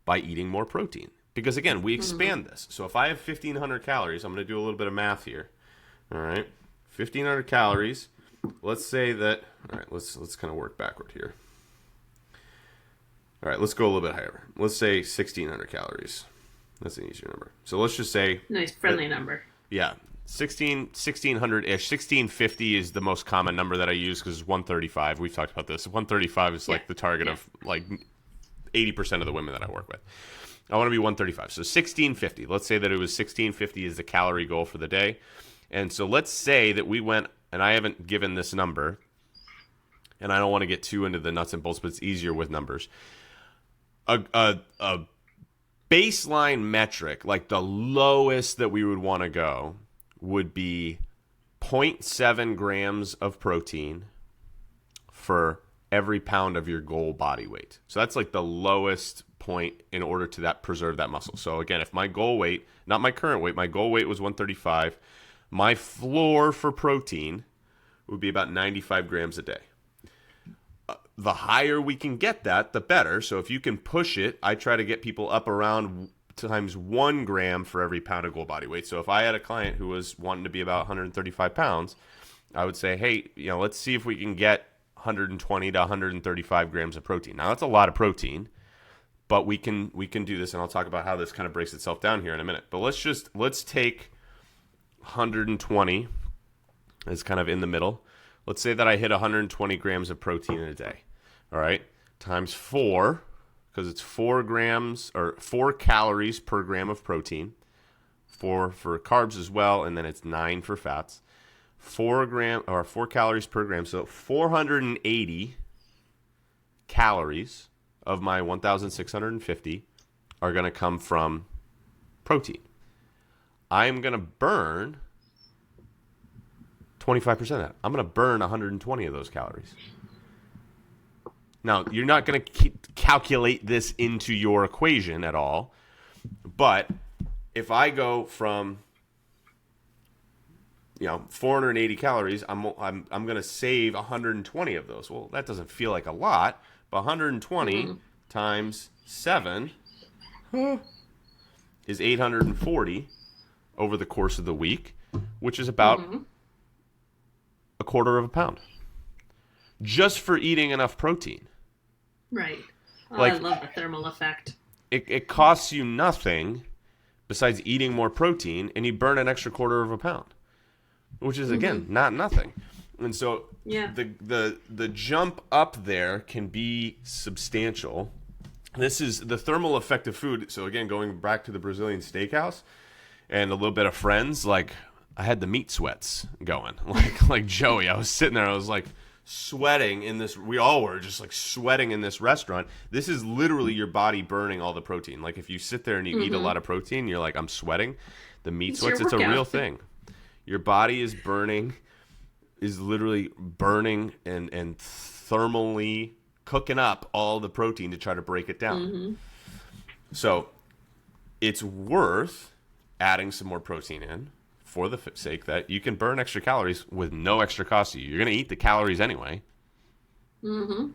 by eating more protein. Because again, we expand this. So if I have 1,500 calories, I'm going to do a little bit of math here. All right, 1,500 calories. Let's say that. All right, let's kind of work backward here. All right, let's go a little bit higher. Let's say 1,600 calories. That's an easier number. So let's just say... Nice, friendly number. Yeah, 1,600-ish. 1,650 is the most common number that I use because it's 135. We've talked about this. 135 is like the target of like 80% of the women that I work with. I want to be 135. So 1,650. Let's say that it was 1,650 is the calorie goal for the day. And so let's say that we went, and I haven't given this number, and I don't want to get too into the nuts and bolts, but it's easier with numbers. A baseline metric, like the lowest that we would want to go, would be 0.7 grams of protein for every pound of your goal body weight. So that's like the lowest point in order to preserve that muscle. So again, if my goal weight, not my current weight, my goal weight was 135, my floor for protein would be about 95 grams a day. The higher we can get that, the better. So if you can push it, I try to get people up around times 1 gram for every pound of goal body weight. So if I had a client who was wanting to be about 135 pounds, I would say, hey, let's see if we can get 120 to 135 grams of protein. Now that's a lot of protein, but we can do this, and I'll talk about how this kind of breaks itself down here in a minute. But let's take 120 as kind of in the middle. Let's say that I hit 120 grams of protein in a day. All right, times 4, because it's 4 grams or 4 calories per gram of protein, 4 for carbs as well, and then it's 9 for fats. 4 calories per gram, so 480 calories of my 1,650 are going to come from protein. I'm going to burn 25% of that. I'm going to burn 120 of those calories. Now, you're not going to calculate this into your equation at all, but if I go from 480 calories, I'm going to save 120 of those. Well, that doesn't feel like a lot, but 120 times 7 is 840 over the course of the week, which is about a quarter of a pound, just for eating enough protein. Right. Oh, I love the thermal effect. It costs you nothing besides eating more protein, and you burn an extra quarter of a pound, which is, again, not nothing. And so the jump up there can be substantial. This is the thermal effect of food. So again, going back to the Brazilian steakhouse and a little bit of Friends, like I had the meat sweats going. Like Joey, I was sitting there, I was like sweating in this. We all were just like sweating in this restaurant. This is literally your body burning all the protein. Like if you sit there and you eat a lot of protein, you're like, I'm sweating. The meat sweats, it's a real thing. Your body is literally burning and thermally cooking up all the protein to try to break it down. So it's worth adding some more protein in for the sake that you can burn extra calories with no extra cost to you. You're going to eat the calories anyway. Mm-hmm.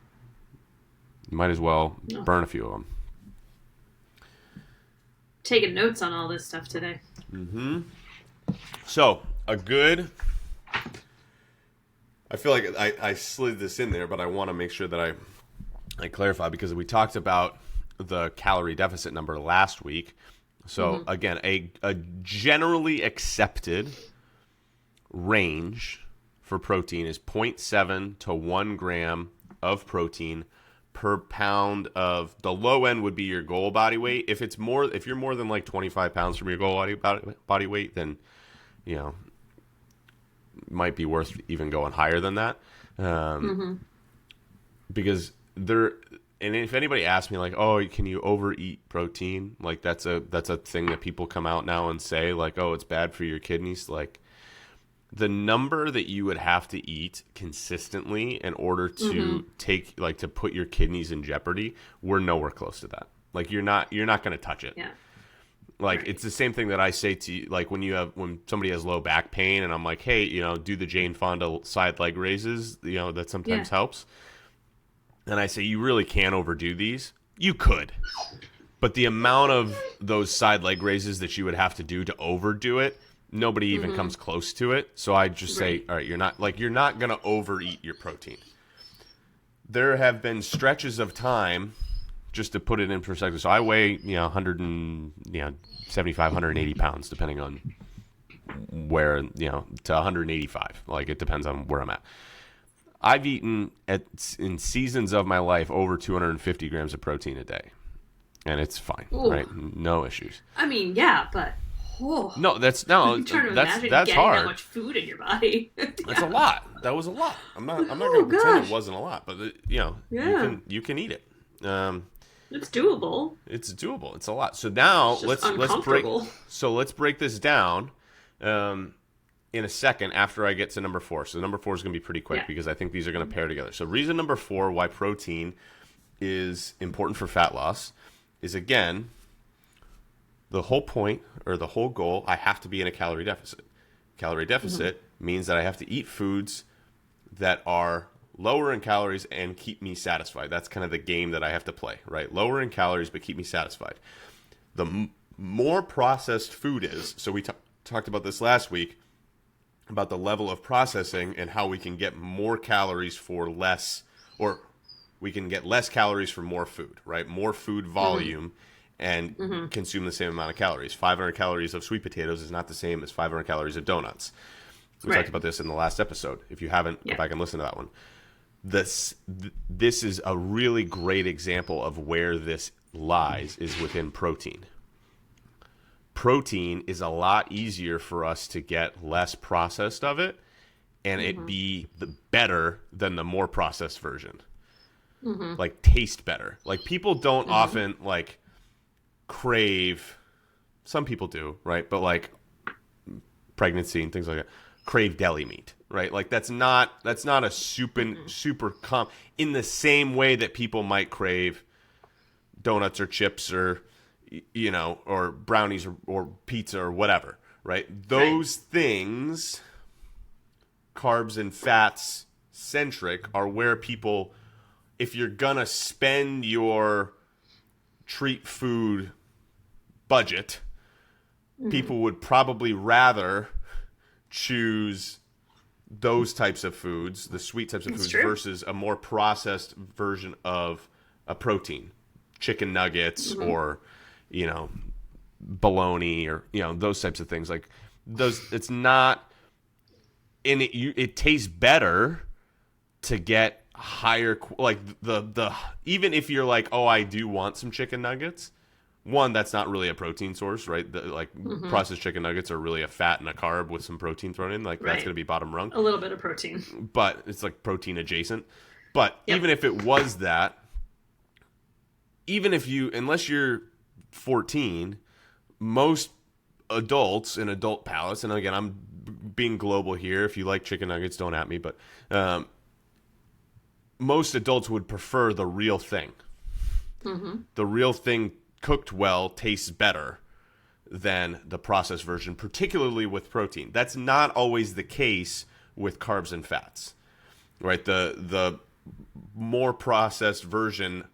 You might as well burn a few of them. Taking notes on all this stuff today. Mm-hmm. So, I feel like I slid this in there, but I want to make sure that I clarify, because we talked about the calorie deficit number last week. So, again, a generally accepted range for protein is 0.7 to 1 gram of protein per pound of, the low end would be your goal body weight. If you're more than like 25 pounds from your goal body weight, then, you know, might be worth even going higher than that. Because and if anybody asks me like, oh, can you overeat protein? Like that's a thing that people come out now and say like, oh, it's bad for your kidneys. Like, the number that you would have to eat consistently in order to to put your kidneys in jeopardy, we're nowhere close to that. Like, you're not going to touch it. Yeah. Like, right. It's the same thing that I say to you, like when somebody has low back pain and I'm like, hey, do the Jane Fonda side leg raises, that sometimes helps. And I say, you really can't overdo these. You could. But the amount of those side leg raises that you would have to do to overdo it, nobody even comes close to it. So I just say, all right, you're not going to overeat your protein. There have been stretches of time, just to put it in perspective. So I weigh, 175, 180 pounds, depending on where, to 185. Like, it depends on where I'm at. I've eaten in seasons of my life over 250 grams of protein a day, and it's fine, right? No issues. I mean, yeah, but no, that's I'm trying to imagine that's getting hard. that much food in your body. That's a lot. That was a lot. I'm not going to pretend it wasn't a lot, but you can eat it. It's doable. It's doable. It's a lot. So now let's break this down. In a second after I get to number 4. So number 4 is going to be pretty quick because I think these are going to pair together. So reason number 4 why protein is important for fat loss is, again, the whole point or the whole goal, I have to be in a calorie deficit. Calorie deficit means that I have to eat foods that are lower in calories and keep me satisfied. That's kind of the game that I have to play, right? Lower in calories but keep me satisfied. The more processed food is, so we talked about this last week, about the level of processing and how we can get more calories for less, or we can get less calories for more food, right? More food volume and consume the same amount of calories. 500 calories of sweet potatoes is not the same as 500 calories of donuts. We talked about this in the last episode. If you haven't, go back and listen to that one. This is a really great example of where this lies, is within protein. Protein is a lot easier for us to get less processed of it, and it be better than the more processed version. Like, taste better. Like, people don't often like crave. Some people do, right? But like pregnancy and things like that, crave deli meat, right? Like, that's not a super in the same way that people might crave donuts or chips or or brownies or pizza or whatever, right? Those things, carbs and fats centric, are where people, if you're gonna spend your treat food budget, people would probably rather choose those types of foods, the sweet types of foods, versus a more processed version of a protein, chicken nuggets or bologna or those types of things. Like, those, it's not, and it tastes better to get higher, like the even if you're like, oh, I do want some chicken nuggets. One, that's not really a protein source, right? Processed chicken nuggets are really a fat and a carb with some protein thrown in. Like, that's going to be bottom rung. A little bit of protein, but it's like protein adjacent. But even if it was that, unless you're 14, most adults in adult palates, and again, I'm being global here. If you like chicken nuggets, don't at me, but most adults would prefer the real thing. The real thing cooked well tastes better than the processed version, particularly with protein. That's not always the case with carbs and fats, right? The more processed version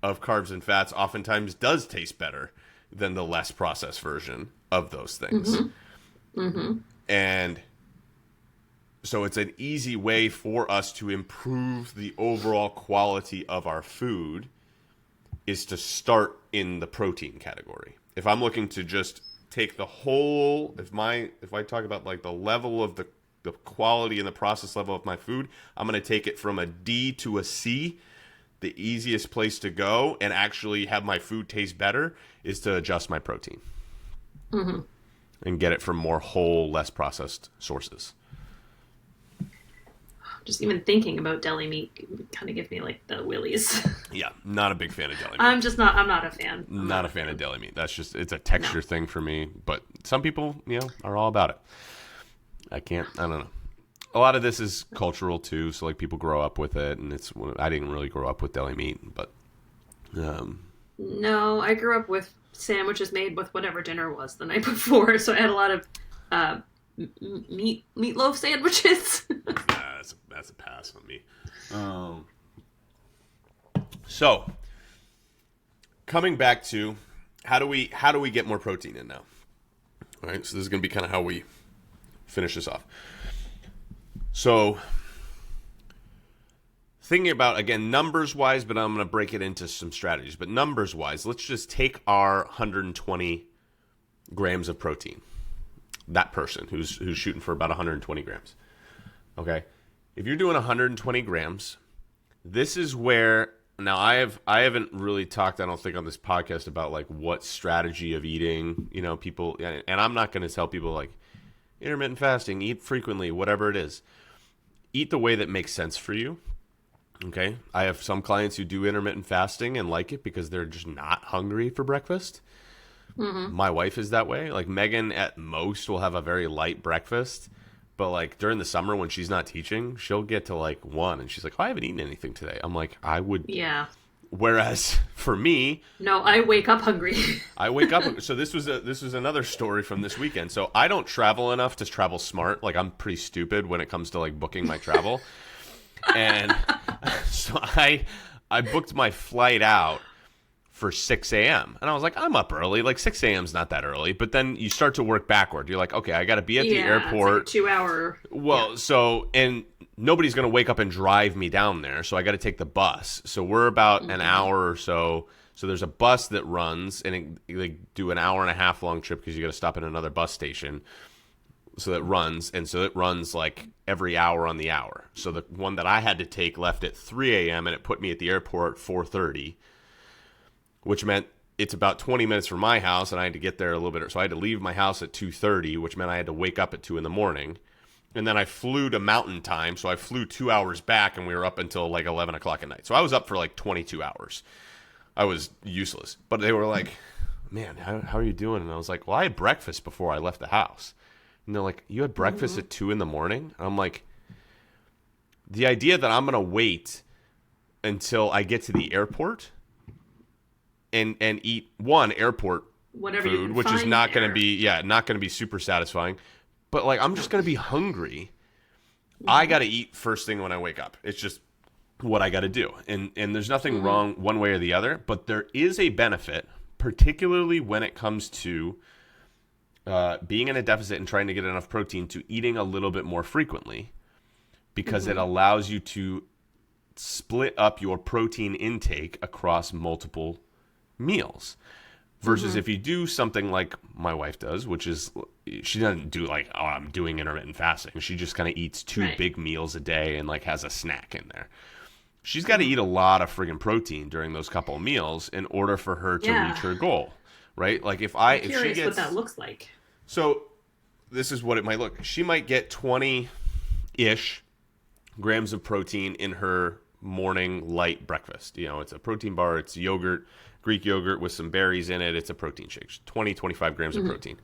of carbs and fats oftentimes does taste better than the less processed version of those things. Mm-hmm. Mm-hmm. And so it's an easy way for us to improve the overall quality of our food is to start in the protein category. If I'm looking to just take the whole, if I talk about like the level of the quality and the process level of my food, I'm going to take it from a D to a C. The easiest place to go and actually have my food taste better is to adjust my protein. Mm-hmm. And get it from more whole, less processed sources. Just even thinking about deli meat kind of gives me like the willies. Yeah, not a big fan of deli meat. I'm not a fan. Not a fan of deli meat. That's just, it's a texture thing for me. But some people, are all about it. I don't know. A lot of this is cultural too. So like people grow up with it, and I didn't really grow up with deli meat, but. No, I grew up with sandwiches made with whatever dinner was the night before. So I had a lot of meatloaf sandwiches. That's a pass on me. So coming back to how do we get more protein in now? All right, so this is going to be kind of how we finish this off. So thinking about, again, numbers wise, but I'm going to break it into some strategies. But numbers wise, let's just take our 120 grams of protein. That person who's shooting for about 120 grams. Okay. If you're doing 120 grams, this is where, now I haven't really talked, I don't think, on this podcast about like what strategy of eating, people, and I'm not going to tell people like intermittent fasting, eat frequently, whatever it is. Eat the way that makes sense for you. Okay. I have some clients who do intermittent fasting and like it because they're just not hungry for breakfast. Mm-hmm. My wife is that way. Like Megan at most will have a very light breakfast, but like during the summer when she's not teaching, she'll get to like 1 and she's like, I haven't eaten anything today. I'm like, I would. Yeah. Whereas for me, no, I wake up hungry. I wake up. So this was another story from this weekend. So I don't travel enough to travel smart. Like I'm pretty stupid when it comes to like booking my travel. And so I booked my flight out for 6 a.m. And I was like, I'm up early. Like 6 a.m. is not that early. But then you start to work backward. You're like, okay, I got to be at the airport. It's like 2 hour. Well, and nobody's going to wake up and drive me down there. So I got to take the bus. So we're about an hour or so. So there's a bus that runs, and they do an hour and a half long trip because you got to stop at another bus station. So it runs like every hour on the hour. So the one that I had to take left at 3 a.m. and it put me at the airport at 4:30, which meant it's about 20 minutes from my house, and I had to get there a little bit. So I had to leave my house at 2:30, which meant I had to wake up at 2 in the morning. And then I flew to Mountain Time, so I flew 2 hours back, and we were up until like 11 o'clock at night. So I was up for like 22 hours. I was useless. But they were like, man, how are you doing? And I was like, well, I had breakfast before I left the house. And they're like, you had breakfast at 2 in the morning? And I'm like, the idea that I'm going to wait until I get to the airport and eat airport whatever food, which is not going to be super satisfying. But like, I'm just going to be hungry. I got to eat first thing when I wake up. It's just what I got to do. And there's nothing wrong one way or the other, but there is a benefit, particularly when it comes to being in a deficit and trying to get enough protein, to eating a little bit more frequently, because it allows you to split up your protein intake across multiple meals. Versus if you do something like my wife does, which is, she doesn't do like, oh, I'm doing intermittent fasting. She just kind of eats 2 big meals a day and like has a snack in there. She's got to eat a lot of friggin' protein during those couple of meals in order for her to reach her goal, right? Like if she gets, what that looks like. So this is what it might look. She might get 20-ish grams of protein in her morning light breakfast. It's a protein bar. It's yogurt, Greek yogurt with some berries in it. It's a protein shake. 25 grams of protein.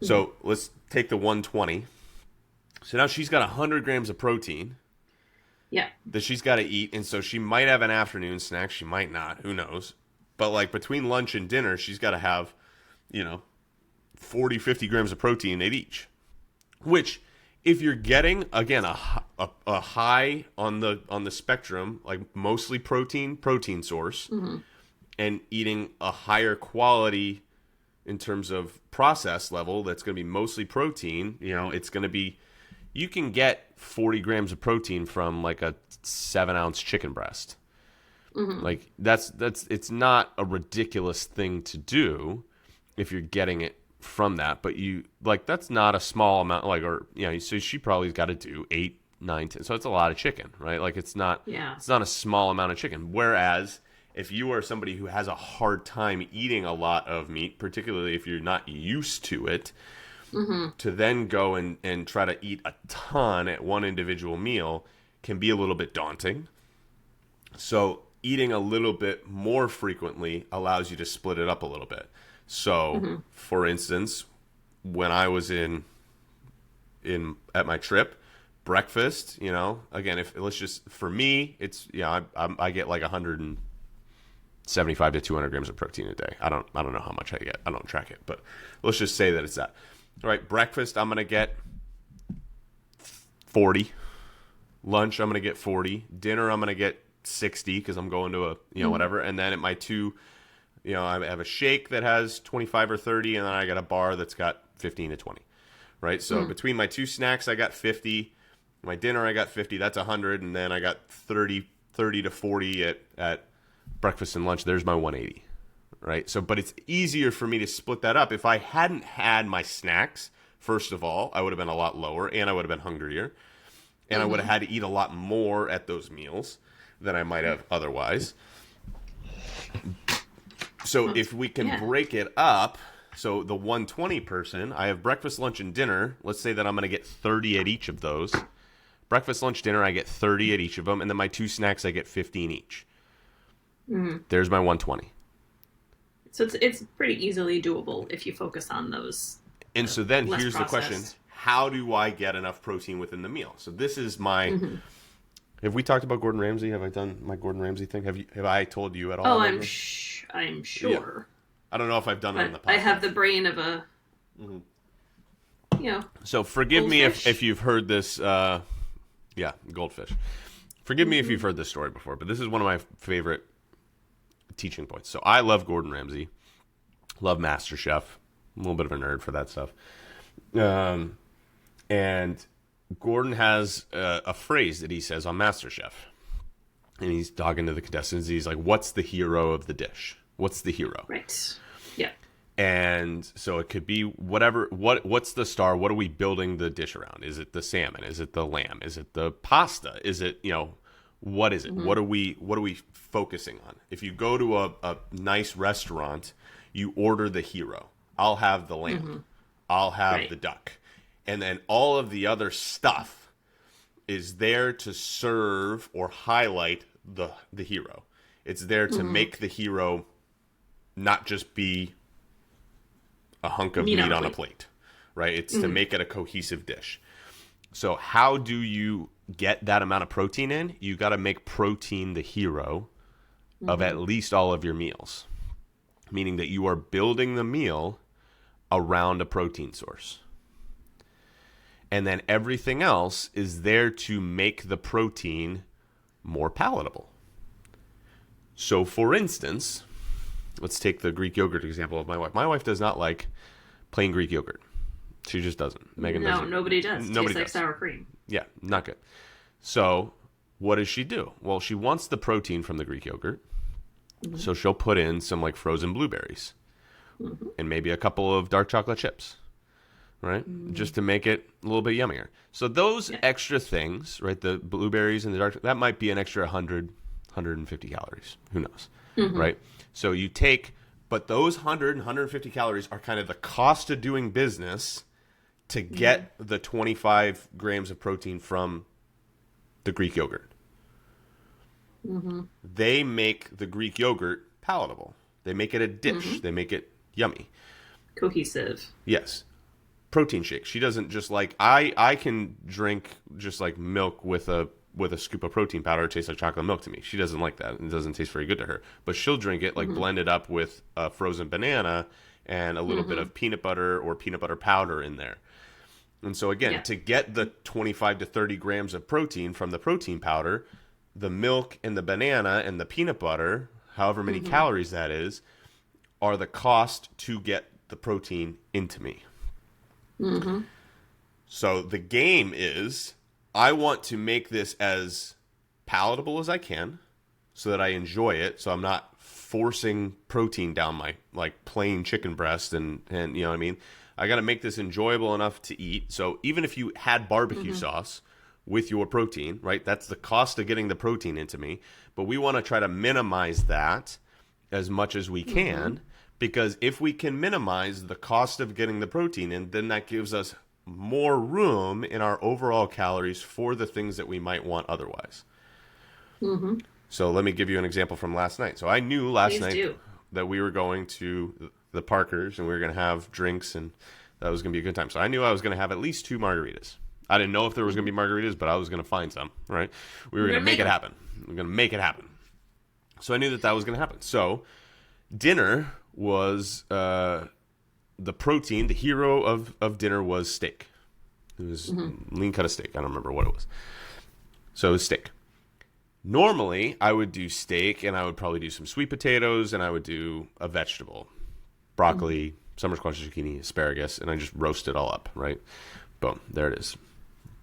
So let's take the 120. So now she's got 100 grams of protein. Yeah. That she's got to eat. And so she might have an afternoon snack. She might not. Who knows? But like between lunch and dinner, she's got to have, 40, 50 grams of protein at each. Which, if you're getting, again, a high on the spectrum, like mostly protein source, and eating a higher quality in terms of process level that's going to be mostly protein, it's going to be, you can get 40 grams of protein from like a 7-ounce chicken breast. Like that's it's not a ridiculous thing to do if you're getting it from that, but that's not a small amount, so she probably's got to do 8, 9, 10. So it's a lot of chicken, right? Like it's not a small amount of chicken. Whereas if you are somebody who has a hard time eating a lot of meat, particularly if you're not used to it, to then go and try to eat a ton at one individual meal can be a little bit daunting. So eating a little bit more frequently allows you to split it up a little bit. So, for instance, when I was at my trip, breakfast, again, for me, it's, I get like 175 to 200 grams of protein a day. I don't know how much I get. I don't track it, but let's just say that it's that. All right, breakfast, I'm going to get 40. Lunch, I'm going to get 40. Dinner, I'm going to get 60 because I'm going to whatever. And then at my two, I have a shake that has 25 or 30, and then I got a bar that's got 15 to 20, right? So between my two snacks, I got 50. My dinner, I got 50. That's 100. And then I got 30 to 40 at breakfast and lunch. There's my 180, right? So, but it's easier for me to split that up. If I hadn't had my snacks, first of all, I would have been a lot lower, and I would have been hungrier. And I would have had to eat a lot more at those meals than I might have otherwise. So if we can break it up, so the 120 person, I have breakfast, lunch, and dinner. Let's say that I'm going to get 30 at each of those. Breakfast, lunch, dinner, I get 30 at each of them. And then my two snacks, I get 15 each. There's my 120. So it's pretty easily doable if you focus on those. And so then here's the question. How do I get enough protein within the meal? So this is my... Have we talked about Gordon Ramsay? Have I done my Gordon Ramsay thing? Have I told you at all? Oh, I'm sure. Yeah. I don't know if I've done it in the podcast. I have the brain of a, So forgive me if you've heard this. Goldfish. Forgive me if you've heard this story before, but this is one of my favorite teaching points. So I love Gordon Ramsay. Love MasterChef. I'm a little bit of a nerd for that stuff. And Gordon has a phrase that he says on MasterChef. And he's talking to the contestants. He's like, what's the hero of the dish? What's the hero? Right. Yeah. And so it could be whatever. What's the star? What are we building the dish around? Is it the salmon? Is it the lamb? Is it the pasta? Is it, what is it? What are we focusing on? If you go to a nice restaurant, you order the hero. I'll have the lamb. I'll have the duck. And then all of the other stuff is there to serve or highlight the hero. It's there to make the hero not just be a hunk of meat on a plate, right? It's to make it a cohesive dish. So how do you get that amount of protein in? You got to make protein the hero of at least all of your meals, meaning that you are building the meal around a protein source. And then everything else is there to make the protein more palatable. So, for instance, let's take the Greek yogurt example of my wife. My wife does not like plain Greek yogurt. She just doesn't. Megan doesn't. No, nobody does. Nobody tastes like sour cream. Yeah, not good. So, what does she do? Well, she wants the protein from the Greek yogurt. So she'll put in some like frozen blueberries and maybe a couple of dark chocolate chips. Right? Just to make it a little bit yummier. So those extra things, right, the blueberries and the dark, that might be an extra 100, 150 calories. Who knows? Right? So you take, but those 100 and 150 calories are kind of the cost of doing business to get the 25 grams of protein from the Greek yogurt. They make the Greek yogurt palatable. They make it a dish. They make it yummy. Cohesive. Yes. Protein shake. She doesn't just like I can drink just like milk with a scoop of protein powder. It tastes like chocolate milk to me. She doesn't like that. It doesn't taste very good to her. But she'll drink it like blend it up with a frozen banana and a little bit of peanut butter or peanut butter powder in there. And so again, to get the 25 to 30 grams of protein from the protein powder, the milk and the banana and the peanut butter, however many calories that is, are the cost to get the protein into me. So the game is, I want to make this as palatable as I can so that I enjoy it, so I'm not forcing protein down my like plain chicken breast and you know what I mean? I got to make this enjoyable enough to eat. So even if you had barbecue sauce with your protein, right? That's the cost of getting the protein into me, but we want to try to minimize that as much as we can, because if we can minimize the cost of getting the protein in, then that gives us more room in our overall calories for the things that we might want otherwise. So let me give you an example from last night. So I knew last night that we were going to the Parkers and we were going to have drinks and that was going to be a good time. So I knew I was going to have at least 2 margaritas. I didn't know if there was going to be margaritas, but I was going to find some, right? We were going to make it happen. We were going to make it happen. So I knew that was going to happen. So dinner was the protein. The hero of dinner was steak. It was lean cut of steak. I don't remember what it was. So it was steak. Normally, I would do steak, and I would probably do some sweet potatoes, and I would do a vegetable. Broccoli, summer squash, zucchini, asparagus, and I just roast it all up, right? Boom, there it is.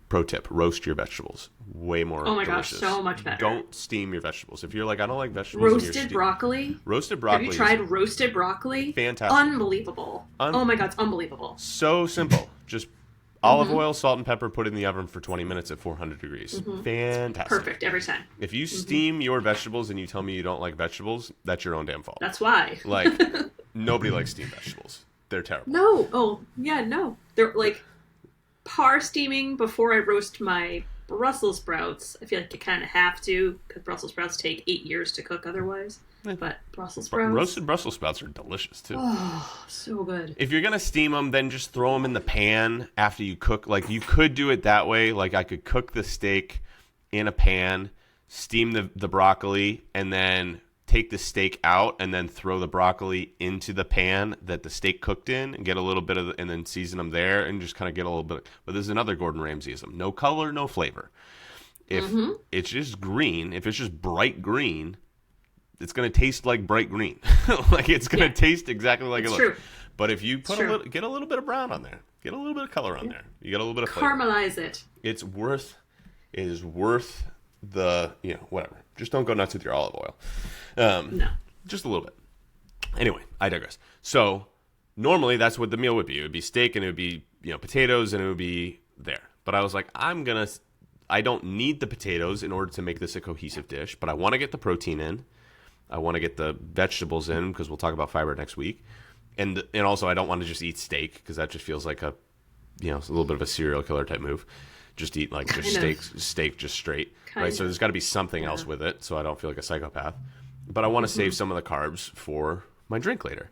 Pro tip, roast your vegetables. Way more delicious. Gosh, so much better. Don't steam your vegetables. If you're like, I don't like vegetables. Roasted broccoli? Roasted broccoli. Have you tried roasted broccoli? Fantastic. Unbelievable. Oh my God, it's unbelievable. So simple. Just olive oil, salt, and pepper, put it in the oven for 20 minutes at 400 degrees. Fantastic. Perfect every time. If you steam your vegetables and you tell me you don't like vegetables, that's your own damn fault. That's why. Like, nobody likes steamed vegetables. They're terrible. No. Oh, yeah, no. They're like par steaming before I roast my Brussels sprouts. I feel like you kind of have to, because Brussels sprouts take 8 years to cook otherwise. But Brussels sprouts. Roasted Brussels sprouts are delicious, too. Oh, so good. If you're going to steam them, then just throw them in the pan after you cook. Like, you could do it that way. Like, I could cook the steak in a pan, steam the broccoli, and then take the steak out and then throw the broccoli into the pan that the steak cooked in and get a little bit of and then season them there and just kind of get a little bit. But there's another Gordon Ramsayism. No color, no flavor. If it's just green, if it's just bright green, it's going to taste like bright green. Like it's going to taste exactly like it looks. True. But if you put get a little bit of brown on there, get a little bit of color on there, you get a little bit of flavor. Caramelize it. It is worth the, whatever. Just don't go nuts with your olive oil. No. Just a little bit. Anyway, I digress. So normally that's what the meal would be. It would be steak and it would be, potatoes and it would be there. But I was like, I don't need the potatoes in order to make this a cohesive dish, but I want to get the protein in. I want to get the vegetables in because we'll talk about fiber next week. And also I don't want to just eat steak because that just feels like a little bit of a serial killer type move. Just eat like just steak just straight. Right? So there's got to be something else with it so I don't feel like a psychopath. But I want to save some of the carbs for my drink later.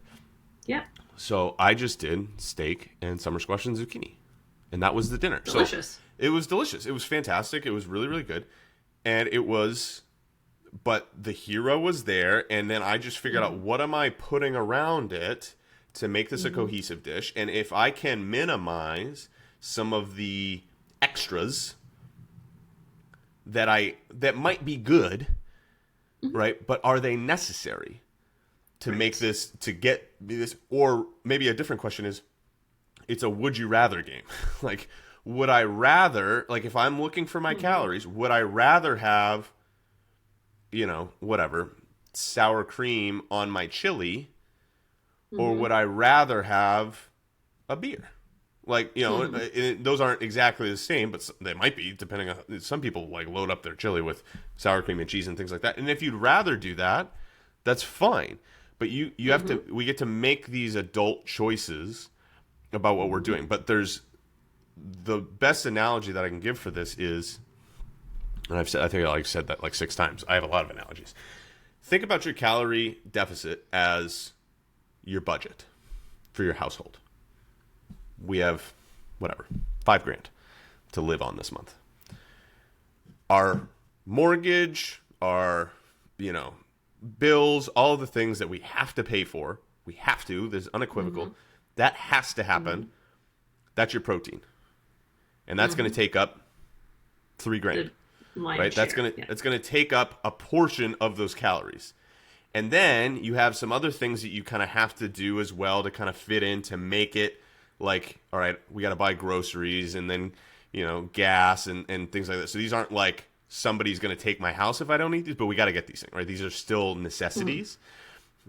Yeah. So I just did steak and summer squash and zucchini. And that was the dinner. Delicious. So it was delicious. It was fantastic. It was really, really good. And but the hero was there, and then I just figured out what am I putting around it to make this a cohesive dish. And if I can minimize some of the extras that might be good, right? But are they necessary to make this, to get this? Or maybe a different question is, it's a would you rather game. Like, would I rather, like if I'm looking for my calories, would I rather have, sour cream on my chili, or would I rather have a beer? Like, those aren't exactly the same, but they might be, depending on, some people like load up their chili with sour cream and cheese and things like that. And if you'd rather do that, that's fine. But you have to, we get to make these adult choices about what we're doing. But there's, the best analogy that I can give for this is, and I think I said that like 6 times. I have a lot of analogies. Think about your calorie deficit as your budget for your household. We have, $5,000 to live on this month. Our mortgage, our, bills, all the things that we have to pay for we have to, there's unequivocal, that has to happen. That's your protein. And that's going to take up $3,000, right? That's going to take up a portion of those calories. And then you have some other things that you kind of have to do as well to kind of fit in to make it like, all right, we got to buy groceries and then, gas and things like that. So these aren't like somebody's going to take my house if I don't eat these, but we got to get these things, right? These are still necessities,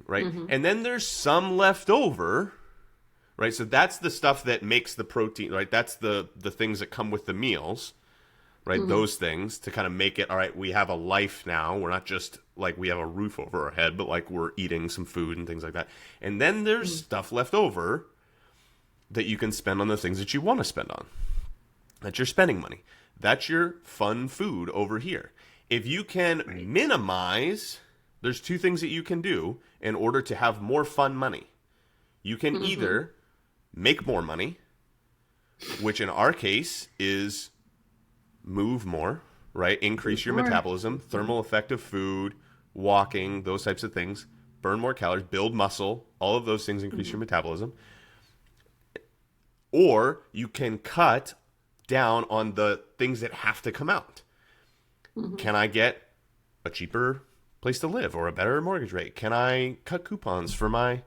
right? And then there's some left over, right? So that's the stuff that makes the protein, right? That's the things that come with the meals, right? Those things to kind of make it, all right, we have a life now. We're not just like we have a roof over our head, but like we're eating some food and things like that. And then there's stuff left over that you can spend on the things that you want to spend on. That's your spending money. That's your fun food over here. If you can minimize, there's two things that you can do in order to have more fun money. You can either make more money, which in our case is move more, right? Increase your metabolism, thermal effect of food, walking, those types of things, burn more calories, build muscle, all of those things increase your metabolism. Or you can cut down on the things that have to come out. Can I get a cheaper place to live or a better mortgage rate? Can I cut coupons for my,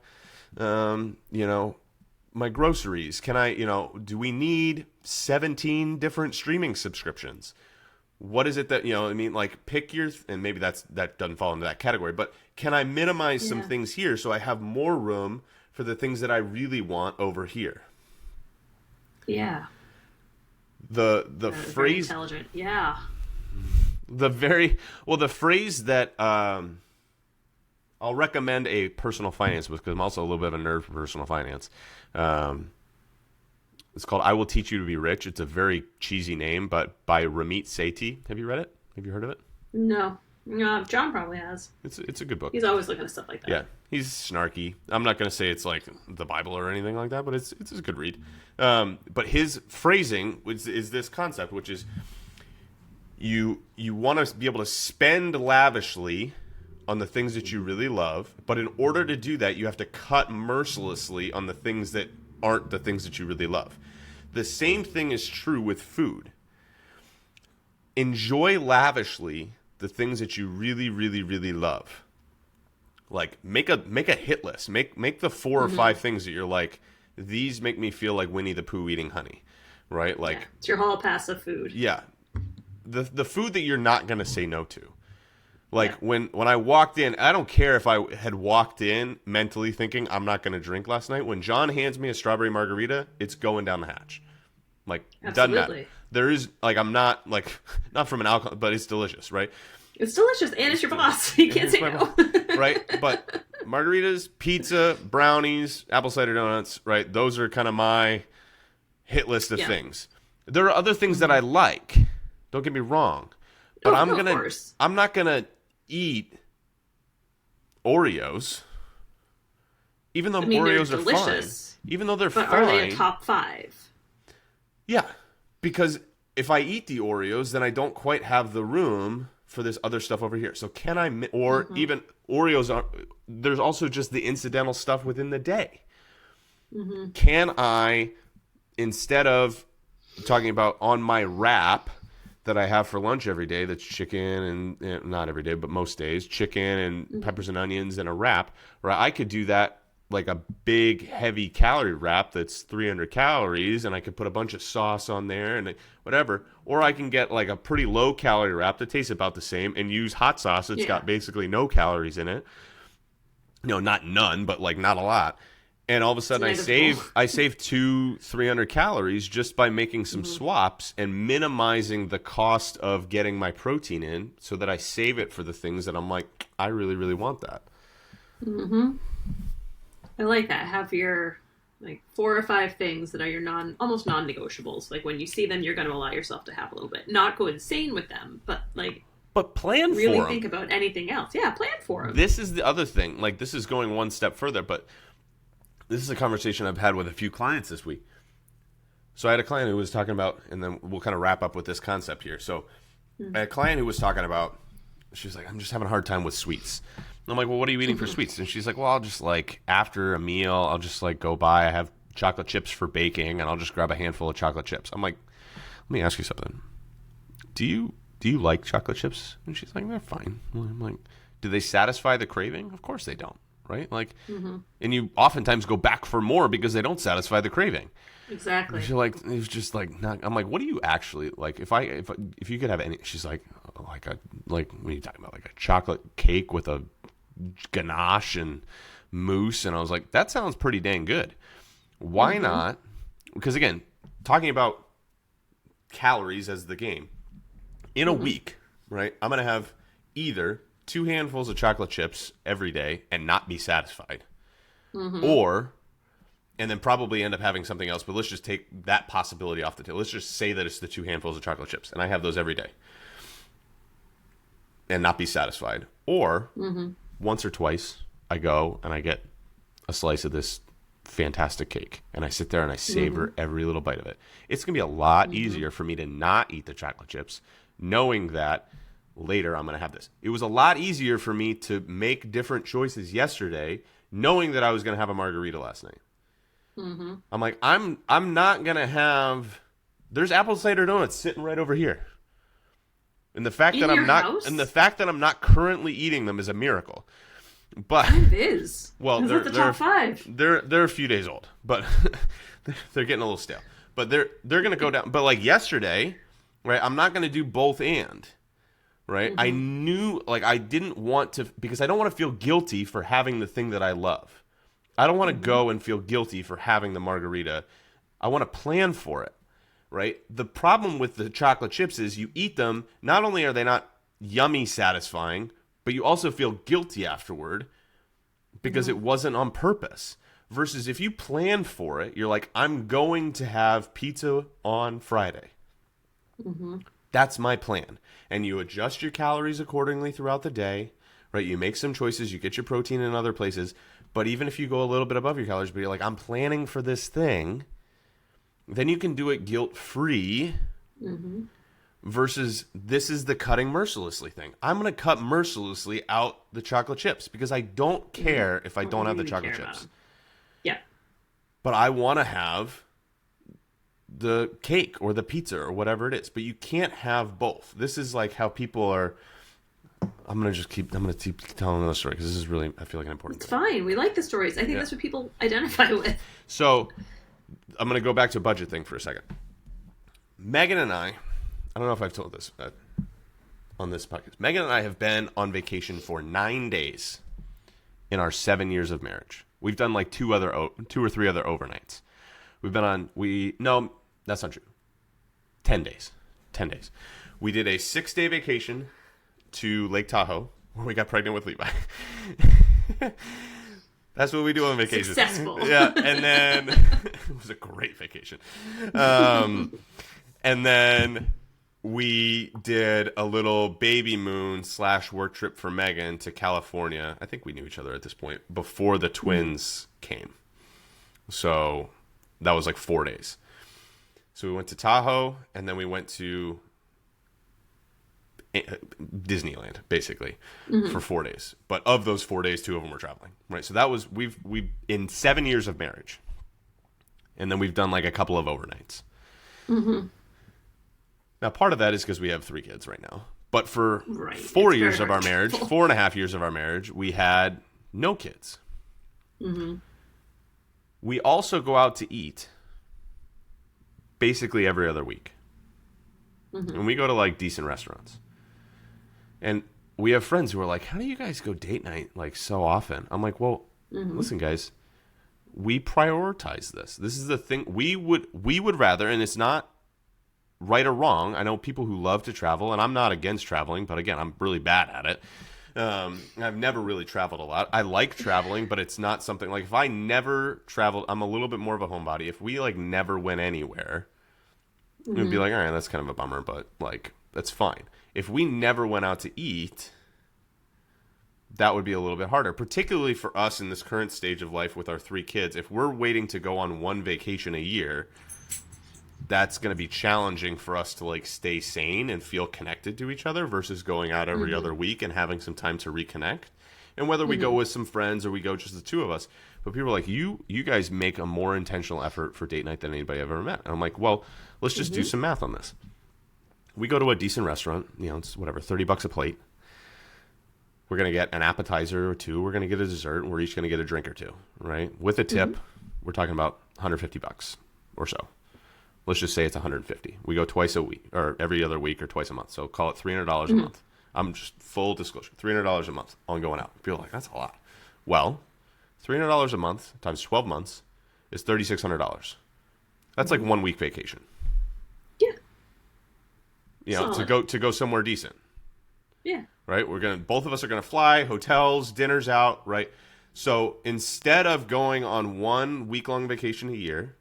my groceries? Can I, do we need 17 different streaming subscriptions? What is it that, like pick your, and maybe that doesn't fall into that category, but can I minimize some things here so I have more room for the things that I really want over here? Yeah. The phrase, very intelligent. Yeah. The phrase that I'll recommend a personal finance book because I'm also a little bit of a nerd for personal finance. It's called I Will Teach You to Be Rich. It's a very cheesy name, but by Ramit Sethi. Have you read it? Have you heard of it? No. John probably has. It's a good book. He's always looking at stuff like that. Yeah, he's snarky. I'm not going to say it's like the Bible or anything like that, but it's a good read. But his phrasing is this concept, which is you want to be able to spend lavishly on the things that you really love, but in order to do that, you have to cut mercilessly on the things that aren't the things that you really love. The same thing is true with food. Enjoy lavishly the things that you really, really, really love. Like make a hit list. Make the 4 or 5 things that you're like, these make me feel like Winnie the Pooh eating honey, right? Like it's your hall pass of food. Yeah, the food that you're not gonna say no to. Like when I walked in, I don't care if I had walked in mentally thinking I'm not gonna drink last night. When John hands me a strawberry margarita, it's going down the hatch. Like doesn't matter. There is like I'm not like not from an alcohol, but it's delicious, right? It's delicious, and it's your boss. You can't say no. Right? But margaritas, pizza, brownies, apple cider donuts, right? Those are kind of my hit list of things. There are other things that I like. Don't get me wrong. But I'm not gonna eat Oreos. Even though Oreos are delicious, fine. Even though they're fine. But are they a top 5? Yeah. Because if I eat the Oreos, then I don't quite have the room for this other stuff over here. So can I, or even Oreos are, there's also just the incidental stuff within the day. Can I, instead of talking about on my wrap that I have for lunch every day, that's chicken and not every day, but most days, chicken and peppers and onions and a wrap, or I could do that like a big heavy calorie wrap that's 300 calories and I could put a bunch of sauce on there and whatever, or I can get like a pretty low calorie wrap that tastes about the same and use hot sauce that's got basically no calories in it. Not none, but like not a lot. And all of a sudden I save 200-300 calories just by making some swaps and minimizing the cost of getting my protein in so that I save it for the things that I'm like, I really, really want that. I like that. Have your like 4 or 5 things that are your almost non-negotiables. Like when you see them, you're going to allow yourself to have a little bit. Not go insane with them, but plan really for them. Think about anything else. Yeah, plan for them. This is the other thing. Like this is going one step further, but this is a conversation I've had with a few clients this week. So I had a client who was talking about, and then we'll kind of wrap up with this concept here. So I had a client who was talking about, she was like, I'm just having a hard time with sweets. I'm like, well, what are you eating for sweets? And she's like, well, I'll just like after a meal, I'll just like go by. I have chocolate chips for baking, and I'll just grab a handful of chocolate chips. I'm like, let me ask you something. Do you like chocolate chips? And she's like, they're fine. I'm like, do they satisfy the craving? Of course they don't, right? Like, and you oftentimes go back for more because they don't satisfy the craving. Exactly. She's like, it was just like, not, I'm like, what do you actually like? If you could have any, she's like what are you talking about? Like a chocolate cake with a ganache and mousse, and I was like, that sounds pretty dang good. Why not? Because again, talking about calories as the game, in a week, right? I'm gonna have either 2 handfuls of chocolate chips every day and not be satisfied, or and then probably end up having something else. But let's just take that possibility off the table. Let's just say that it's the 2 handfuls of chocolate chips, and I have those every day and not be satisfied. Or once or twice, I go and I get a slice of this fantastic cake, and I sit there and I savor every little bite of it. It's going to be a lot easier for me to not eat the chocolate chips, knowing that later I'm going to have this. It was a lot easier for me to make different choices yesterday, knowing that I was going to have a margarita last night. I'm like, I'm not going to have, there's apple cider donuts sitting right over here. And the fact that I'm not currently eating them is a miracle. But it is. Well, they're the top 5. They're a few days old, but they're getting a little stale. But they're going to go down. But like yesterday, right? I'm not going to do both and, right? I knew, like, I didn't want to, because I don't want to feel guilty for having the thing that I love. I don't want to go and feel guilty for having the margarita. I want to plan for it, right? The problem with the chocolate chips is you eat them, not only are they not yummy satisfying, but you also feel guilty afterward because it wasn't on purpose. Versus if you plan for it, you're like, I'm going to have pizza on Friday. That's my plan. And you adjust your calories accordingly throughout the day, right? You make some choices, you get your protein in other places. But even if you go a little bit above your calories, but you're like, I'm planning for this thing, then you can do it guilt-free versus this is the cutting mercilessly thing. I'm going to cut mercilessly out the chocolate chips because I don't care if I don't have the chocolate chips. Yeah. But I want to have the cake or the pizza or whatever it is. But you can't have both. This is like how people are... I'm going to keep telling another story because this is really, I feel like, an important thing. It's fine. We like the stories. I think that's what people identify with. So I'm going to go back to a budget thing for a second. Megan and I don't know if I've told this on this podcast. Megan and I have been on vacation for 9 days in our 7 years of marriage. We've done like 2 or 3 other overnights. We've been on, no, that's not true. 10 days. 10 days. We did a 6-day vacation to Lake Tahoe, where we got pregnant with Levi. That's what we do on vacation. Successful. Yeah, and then it was a great vacation. And then we did a little baby moon / work trip for Megan to California. I think we knew each other at this point before the twins came. So that was like 4 days. So we went to Tahoe, and then we went to Disneyland, basically, for 4 days. But of those 4 days, 2 of them were traveling, right? So that was we've in 7 years of marriage, and then we've done like a couple of overnights. Now, part of that is because we have 3 kids right now. But for 4 years of our marriage, 4.5 years of our marriage, we had no kids. We also go out to eat basically every other week, and we go to like decent restaurants. And we have friends who are like, how do you guys go date night like so often? I'm like, well, listen, guys, we prioritize this. This is the thing we would rather, and it's not right or wrong. I know people who love to travel, and I'm not against traveling, but again, I'm really bad at it. I've never really traveled a lot. I like traveling, but it's not something like if I never traveled, I'm a little bit more of a homebody. If we like never went anywhere, it would be like, all right, that's kind of a bummer, but like, that's fine. If we never went out to eat, that would be a little bit harder, particularly for us in this current stage of life with our 3 kids. If we're waiting to go on 1 vacation a year, that's going to be challenging for us to like stay sane and feel connected to each other versus going out every other week and having some time to reconnect. And whether we go with some friends or we go just the two of us, but people are like, you guys make a more intentional effort for date night than anybody I've ever met. And I'm like, well, let's just do some math on this. We go to a decent restaurant, it's whatever, $30 a plate. We're going to get an appetizer or two. We're going to get a dessert. And we're each going to get a drink or two, right? With a tip, we're talking about $150 or so. Let's just say it's $150. We go twice a week or every other week or twice a month. So call it $300 a month. I'm just full disclosure, $300 a month on going out. People are like, that's a lot. Well, $300 a month times 12 months is $3,600. That's like 1 week vacation. Yeah. To go somewhere decent. Yeah. Right? Both of us are gonna fly, hotels, dinners out, right? So instead of going on 1 week-long vacation a year,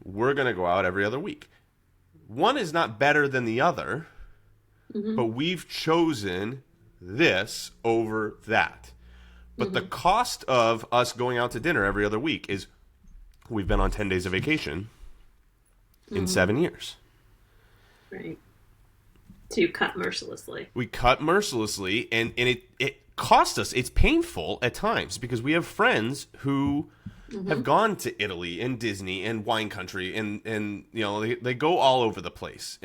we're gonna go out every other week. One is not better than the other, but we've chosen this over that. But the cost of us going out to dinner every other week is we've been on 10 days of vacation in 7 years. Right. So you cut mercilessly. We cut mercilessly, and it cost us. It's painful at times because we have friends who have gone to Italy and Disney and wine country, and they go all over the place,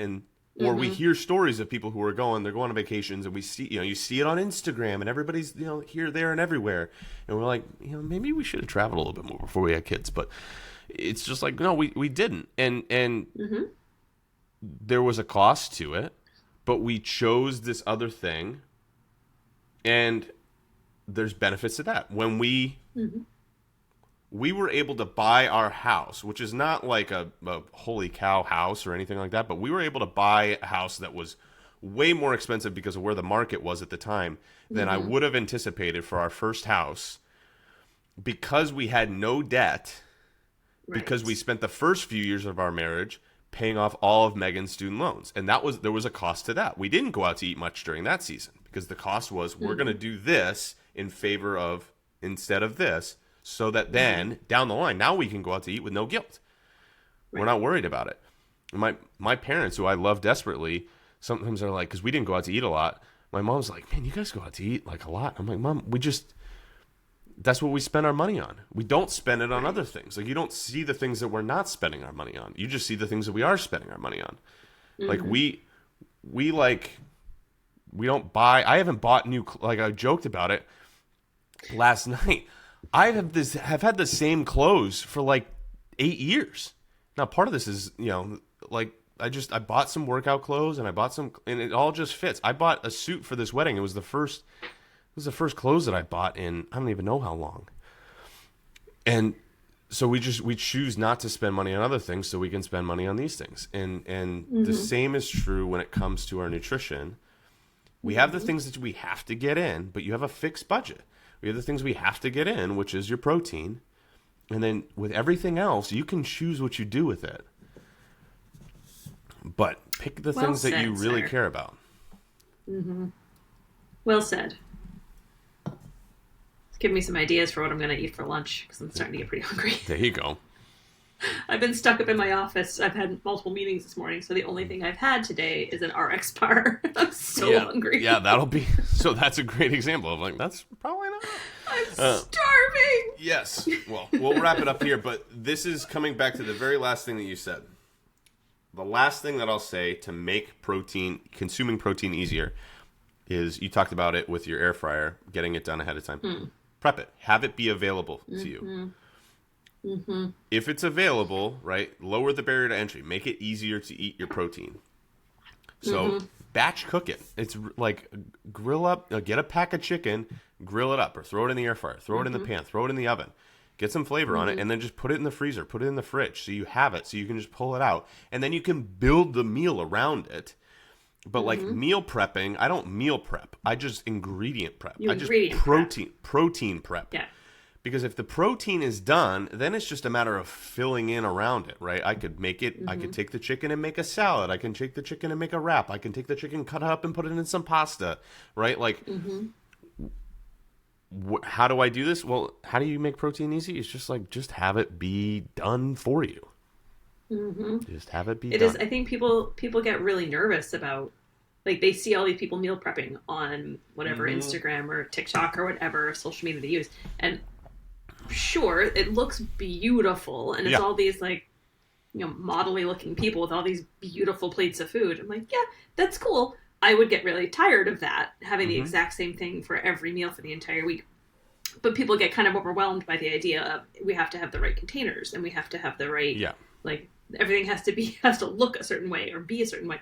or we hear stories of people who are they're going on vacations, and we see you see it on Instagram, and everybody's here, there, and everywhere, and we're like maybe we should have traveled a little bit more before we had kids, but it's just like no, we didn't, and there was a cost to it. But we chose this other thing, and there's benefits to that. When we were able to buy our house, which is not like a holy cow house or anything like that, but we were able to buy a house that was way more expensive because of where the market was at the time than I would have anticipated for our first house, because we had no debt, because we spent the first few years of our marriage paying off all of Megan's student loans. And there was a cost to that. We didn't go out to eat much during that season because the cost was we're going to do this instead of this, so that then down the line, now we can go out to eat with no guilt. We're not worried about it. My parents, who I love desperately, sometimes are like, because we didn't go out to eat a lot, my mom's like, man, you guys go out to eat like a lot. I'm like, Mom, that's what we spend our money on. We don't spend it on other things. Like, you don't see the things that we're not spending our money on. You just see the things that we are spending our money on. Like we don't buy. I haven't bought new. Like I joked about it last night. I have had the same clothes for like 8 years. Now part of this is I bought some workout clothes and and it all just fits. I bought a suit for this wedding. It was the first clothes that I bought in I don't even know how long. And so we choose not to spend money on other things so we can spend money on these things. And the same is true when it comes to our nutrition. We have the things that we have to get in, but you have a fixed budget. We have the things we have to get in, which is your protein. And then with everything else, you can choose what you do with it. But pick the things that you really care about. Well said. Give me some ideas for what I'm going to eat for lunch, because I'm starting to get pretty hungry. There you go. I've been stuck up in my office. I've had multiple meetings this morning, so the only thing I've had today is an RX bar. I'm so hungry. Yeah, so that's a great example of like, that's probably not. I'm starving. Yes. Well, we'll wrap it up here, but this is coming back to the very last thing that you said. The last thing that I'll say to make consuming protein easier is, you talked about it with your air fryer, getting it done ahead of time. Prep it. Have it be available to you. If it's available, right, lower the barrier to entry. Make it easier to eat your protein. So batch cook it. It's like grill up, get a pack of chicken, grill it up, or throw it in the air fryer, throw it in the pan, throw it in the oven. Get some flavor on it, and then just put it in the freezer, put it in the fridge, so you have it, so you can just pull it out. And then you can build the meal around it. But like meal prepping, I don't meal prep. I just ingredient prep. Protein prep. Yeah. Because if the protein is done, then it's just a matter of filling in around it, right? I could make it, I could take the chicken and make a salad. I can take the chicken and make a wrap. I can take the chicken, cut it up, and put it in some pasta, right? Like, how do I do this? Well, how do you make protein easy? It's just like, just have it be done for you. Just have it be done. I think people get really nervous about like they see all these people meal prepping on whatever Instagram or TikTok or whatever social media they use, and sure, it looks beautiful, and it's all these like, modelly looking people with all these beautiful plates of food. I'm like, yeah, that's cool. I would get really tired of that, having the exact same thing for every meal for the entire week. But people get kind of overwhelmed by the idea of we have to have the right containers and we have to have the right, like everything has to look a certain way or be a certain way.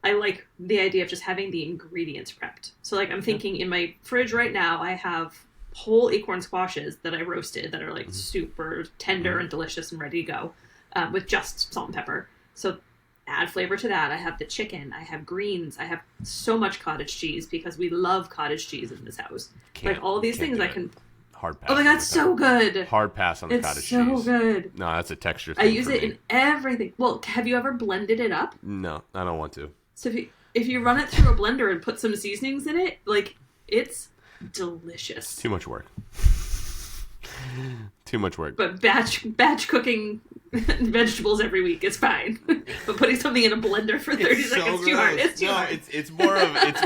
I like the idea of just having the ingredients prepped. So like I'm thinking in my fridge right now, I have whole acorn squashes that I roasted that are like super tender and delicious and ready to go with just salt and pepper. So add flavor to that. I have the chicken. I have greens. I have so much cottage cheese because we love cottage cheese in this house. Like all these things I can... Hard pass. Oh my god, so good. Hard pass on the cottage cheese. It's so good. No, that's a texture thing. I use it in everything. Well, have you ever blended it up? No, I don't want to. So if you run it through a blender and put some seasonings in it, like, it's delicious. It's too much work. Too much work. But batch cooking vegetables every week is fine. But putting something in a blender for 30 seconds too hard. It's too hard. It's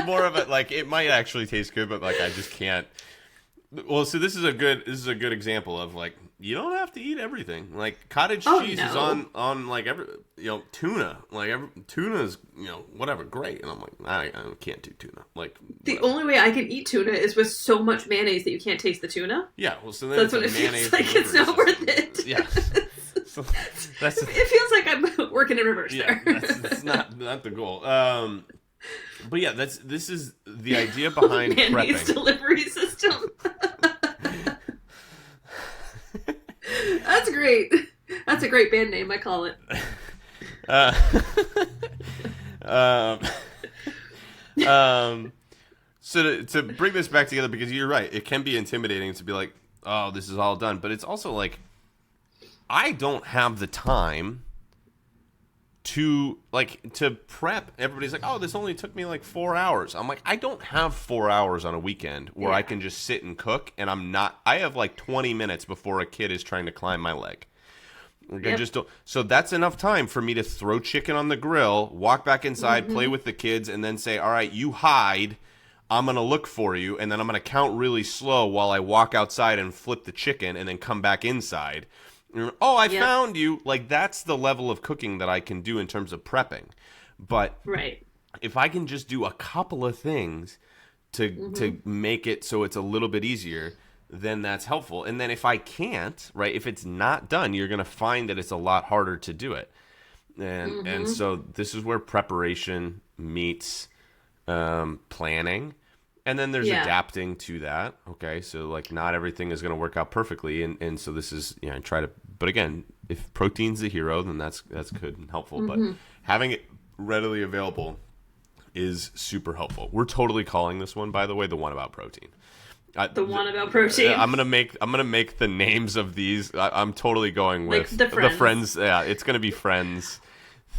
more of a like it might actually taste good, but like I just can't. Well, so this is a good example of like you don't have to eat everything. Like cottage cheese is on like every tuna. Like tuna is whatever great, and I'm like I can't do tuna. Like the only way I can eat tuna is with so much mayonnaise that you can't taste the tuna. Yeah, well, so then that's what it feels like. It's not worth it. Yeah. So it feels like I'm working in reverse there. That's not the goal. But yeah, this is the idea behind mayonnaise prepping. Delivery system. That's great. That's a great band name. I call it. So to bring this back together, because you're right, it can be intimidating to be like, oh, this is all done, but it's also like, I don't have the time to prep. Everybody's like, oh, this only took me like 4 hours. I'm like, I don't have 4 hours on a weekend where I can just sit and cook, and I have like 20 minutes before a kid is trying to climb my leg. Like, I just don't. So that's enough time for me to throw chicken on the grill, walk back inside, play with the kids, and then say, all right, you hide. I'm going to look for you, and then I'm going to count really slow while I walk outside and flip the chicken and then come back inside. Oh, I found you. Like, that's the level of cooking that I can do in terms of prepping. But if I can just do a couple of things to make it so it's a little bit easier, then that's helpful. And then if I can't, right, if it's not done, you're going to find that it's a lot harder to do it. And so this is where preparation meets planning. And then there's adapting to that. Okay, so like not everything is going to work out perfectly, and so this is try to. But again, if protein's the hero, then that's good and helpful. But having it readily available is super helpful. We're totally calling this one, by the way, the one about protein. One about protein. I'm gonna make the names of these. I'm totally going with like the Friends. Yeah, it's gonna be Friends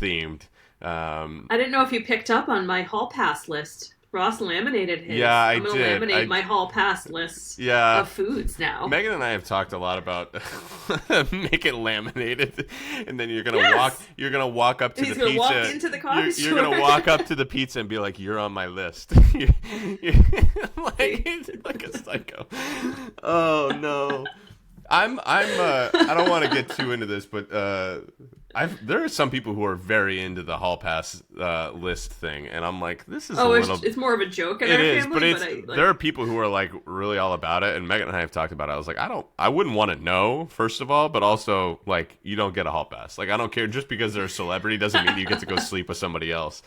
themed. I didn't know if you picked up on my hall pass list. Ross laminated his. Yeah, I'm going to laminate my hall pass list of foods now. Megan and I have talked a lot about make it laminated, and then you're gonna walk up to the pizza. Walk into the coffee store. You're gonna walk up to the pizza and be like, "You're on my list." like a psycho. Oh no. I don't want to get too into this, but there are some people who are very into the hall pass list thing, and I'm like, this is it's more of a joke in our family. But there are people who are like really all about it, and Megan and I have talked about it. I was like, I wouldn't want to know, first of all, but also like you don't get a hall pass. Like I don't care, just because they're a celebrity doesn't mean you get to go sleep with somebody else.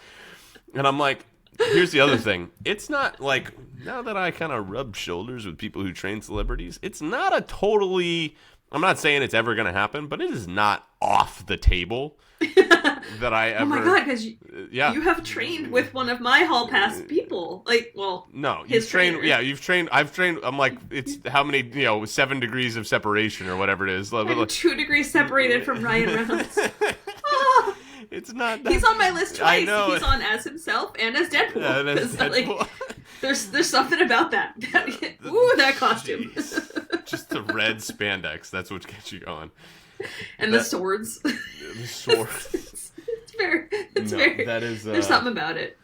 And I'm like, here's the other thing. It's not like, now that I kind of rub shoulders with people who train celebrities, it's not a totally, I'm not saying it's ever going to happen, but it is not off the table that I ever. Oh my God, because you have trained with one of my hall pass people. Like, well, no, you've trained. Yeah, you've trained. I've trained. I'm like, it's how many, 7 degrees of separation or whatever it is. I'm 2 degrees separated from Ryan Reynolds. Oh. It's not. He's on my list twice. I know. He's on as himself and as Deadpool. Yeah, and as Deadpool. Like, there's something about that. Ooh, that costume. Just the red spandex. That's what gets you going. And the swords. The swords. It's very. That is. There's something about it.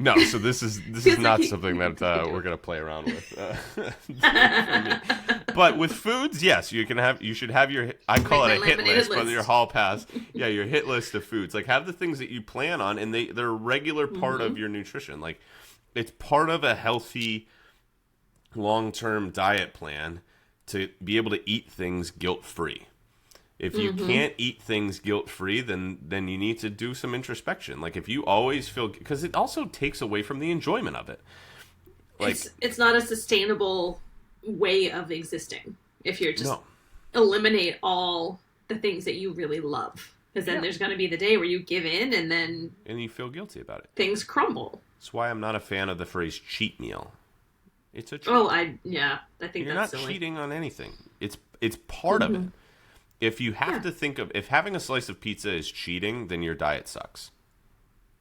No, so this is not something that we're gonna play around with. But with foods, yes, you should have your. I call it a hit list, but your hall pass. Yeah, your hit list of foods. Like have the things that you plan on, and they're a regular part of your nutrition. Like it's part of a healthy, long-term diet plan to be able to eat things guilt-free. If you can't eat things guilt-free, then you need to do some introspection. Like if you always feel, because it also takes away from the enjoyment of it. Like it's not a sustainable way of existing if you're just eliminate all the things that you really love. Because then there's going to be the day where you give in and you feel guilty about it. Things crumble. That's why I'm not a fan of the phrase cheat meal. It's a cheat. I think you're that's not silly. Cheating on anything. It's part of it. If you have to think of, if having a slice of pizza is cheating, then your diet sucks.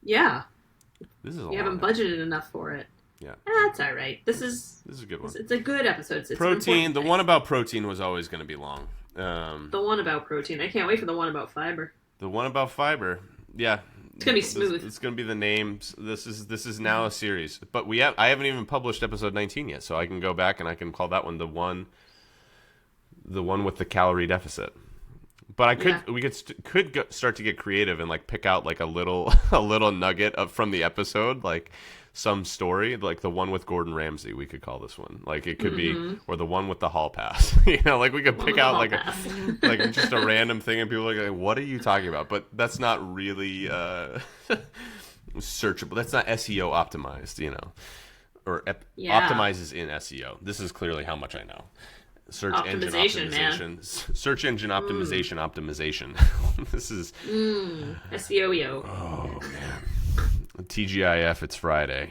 Yeah. This is you haven't budgeted enough for it. Yeah. That's all right. This is a good one. It's a good episode. It's protein. The one about protein was always going to be long. The one about protein. I can't wait for the one about fiber. The one about fiber. Yeah. It's going to be smooth. It's going to be the names. This is now a series. But I haven't even published episode 19 yet, so I can go back and I can call that one the one with the calorie deficit. But we could start to get creative and like pick out like a little nugget from the episode, like some story, like the one with Gordon Ramsay. We could call this one, like it could be, or the one with the hall pass. Like we could pick out like like just a random thing, and people are like, "What are you talking about?" But that's not really searchable. That's not SEO optimized, or optimizes in SEO. This is clearly how much I know. Search engine optimization. Search engine optimization. This is SEO. Oh man. TGIF, it's Friday.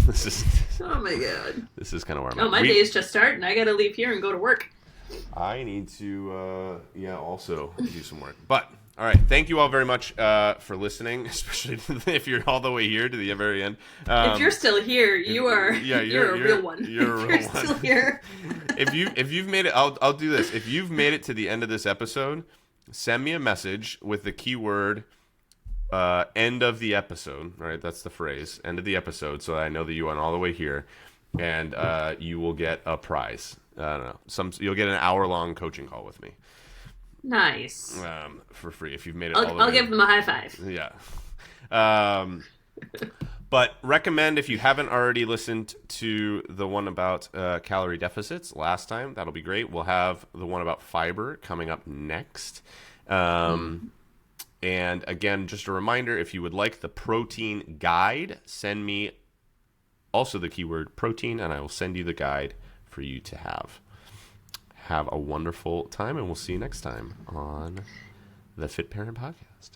This is. Oh my god. This is kind of where I'm at. My day is just starting. I gotta leave here and go to work. I need to, also do some work. But all right, thank you all very much for listening, especially if you're all the way here to the very end. If you're still here, you're a real one. You're a real one. Still here. If you've made it, I'll do this. If you've made it to the end of this episode, send me a message with the keyword end of the episode. All right, that's the phrase, end of the episode, so I know that you went all the way here, and you will get a prize. I don't know. You'll get an hour-long coaching call with me. Nice. For free if you've made it all the way. I'll give them a high five. Yeah. But recommend, if you haven't already listened to the one about calorie deficits last time, that'll be great. We'll have the one about fiber coming up next. And again, just a reminder, if you would like the protein guide, send me also the keyword protein, and I will send you the guide for you to have. Have a wonderful time, and we'll see you next time on the Fit Parent Podcast.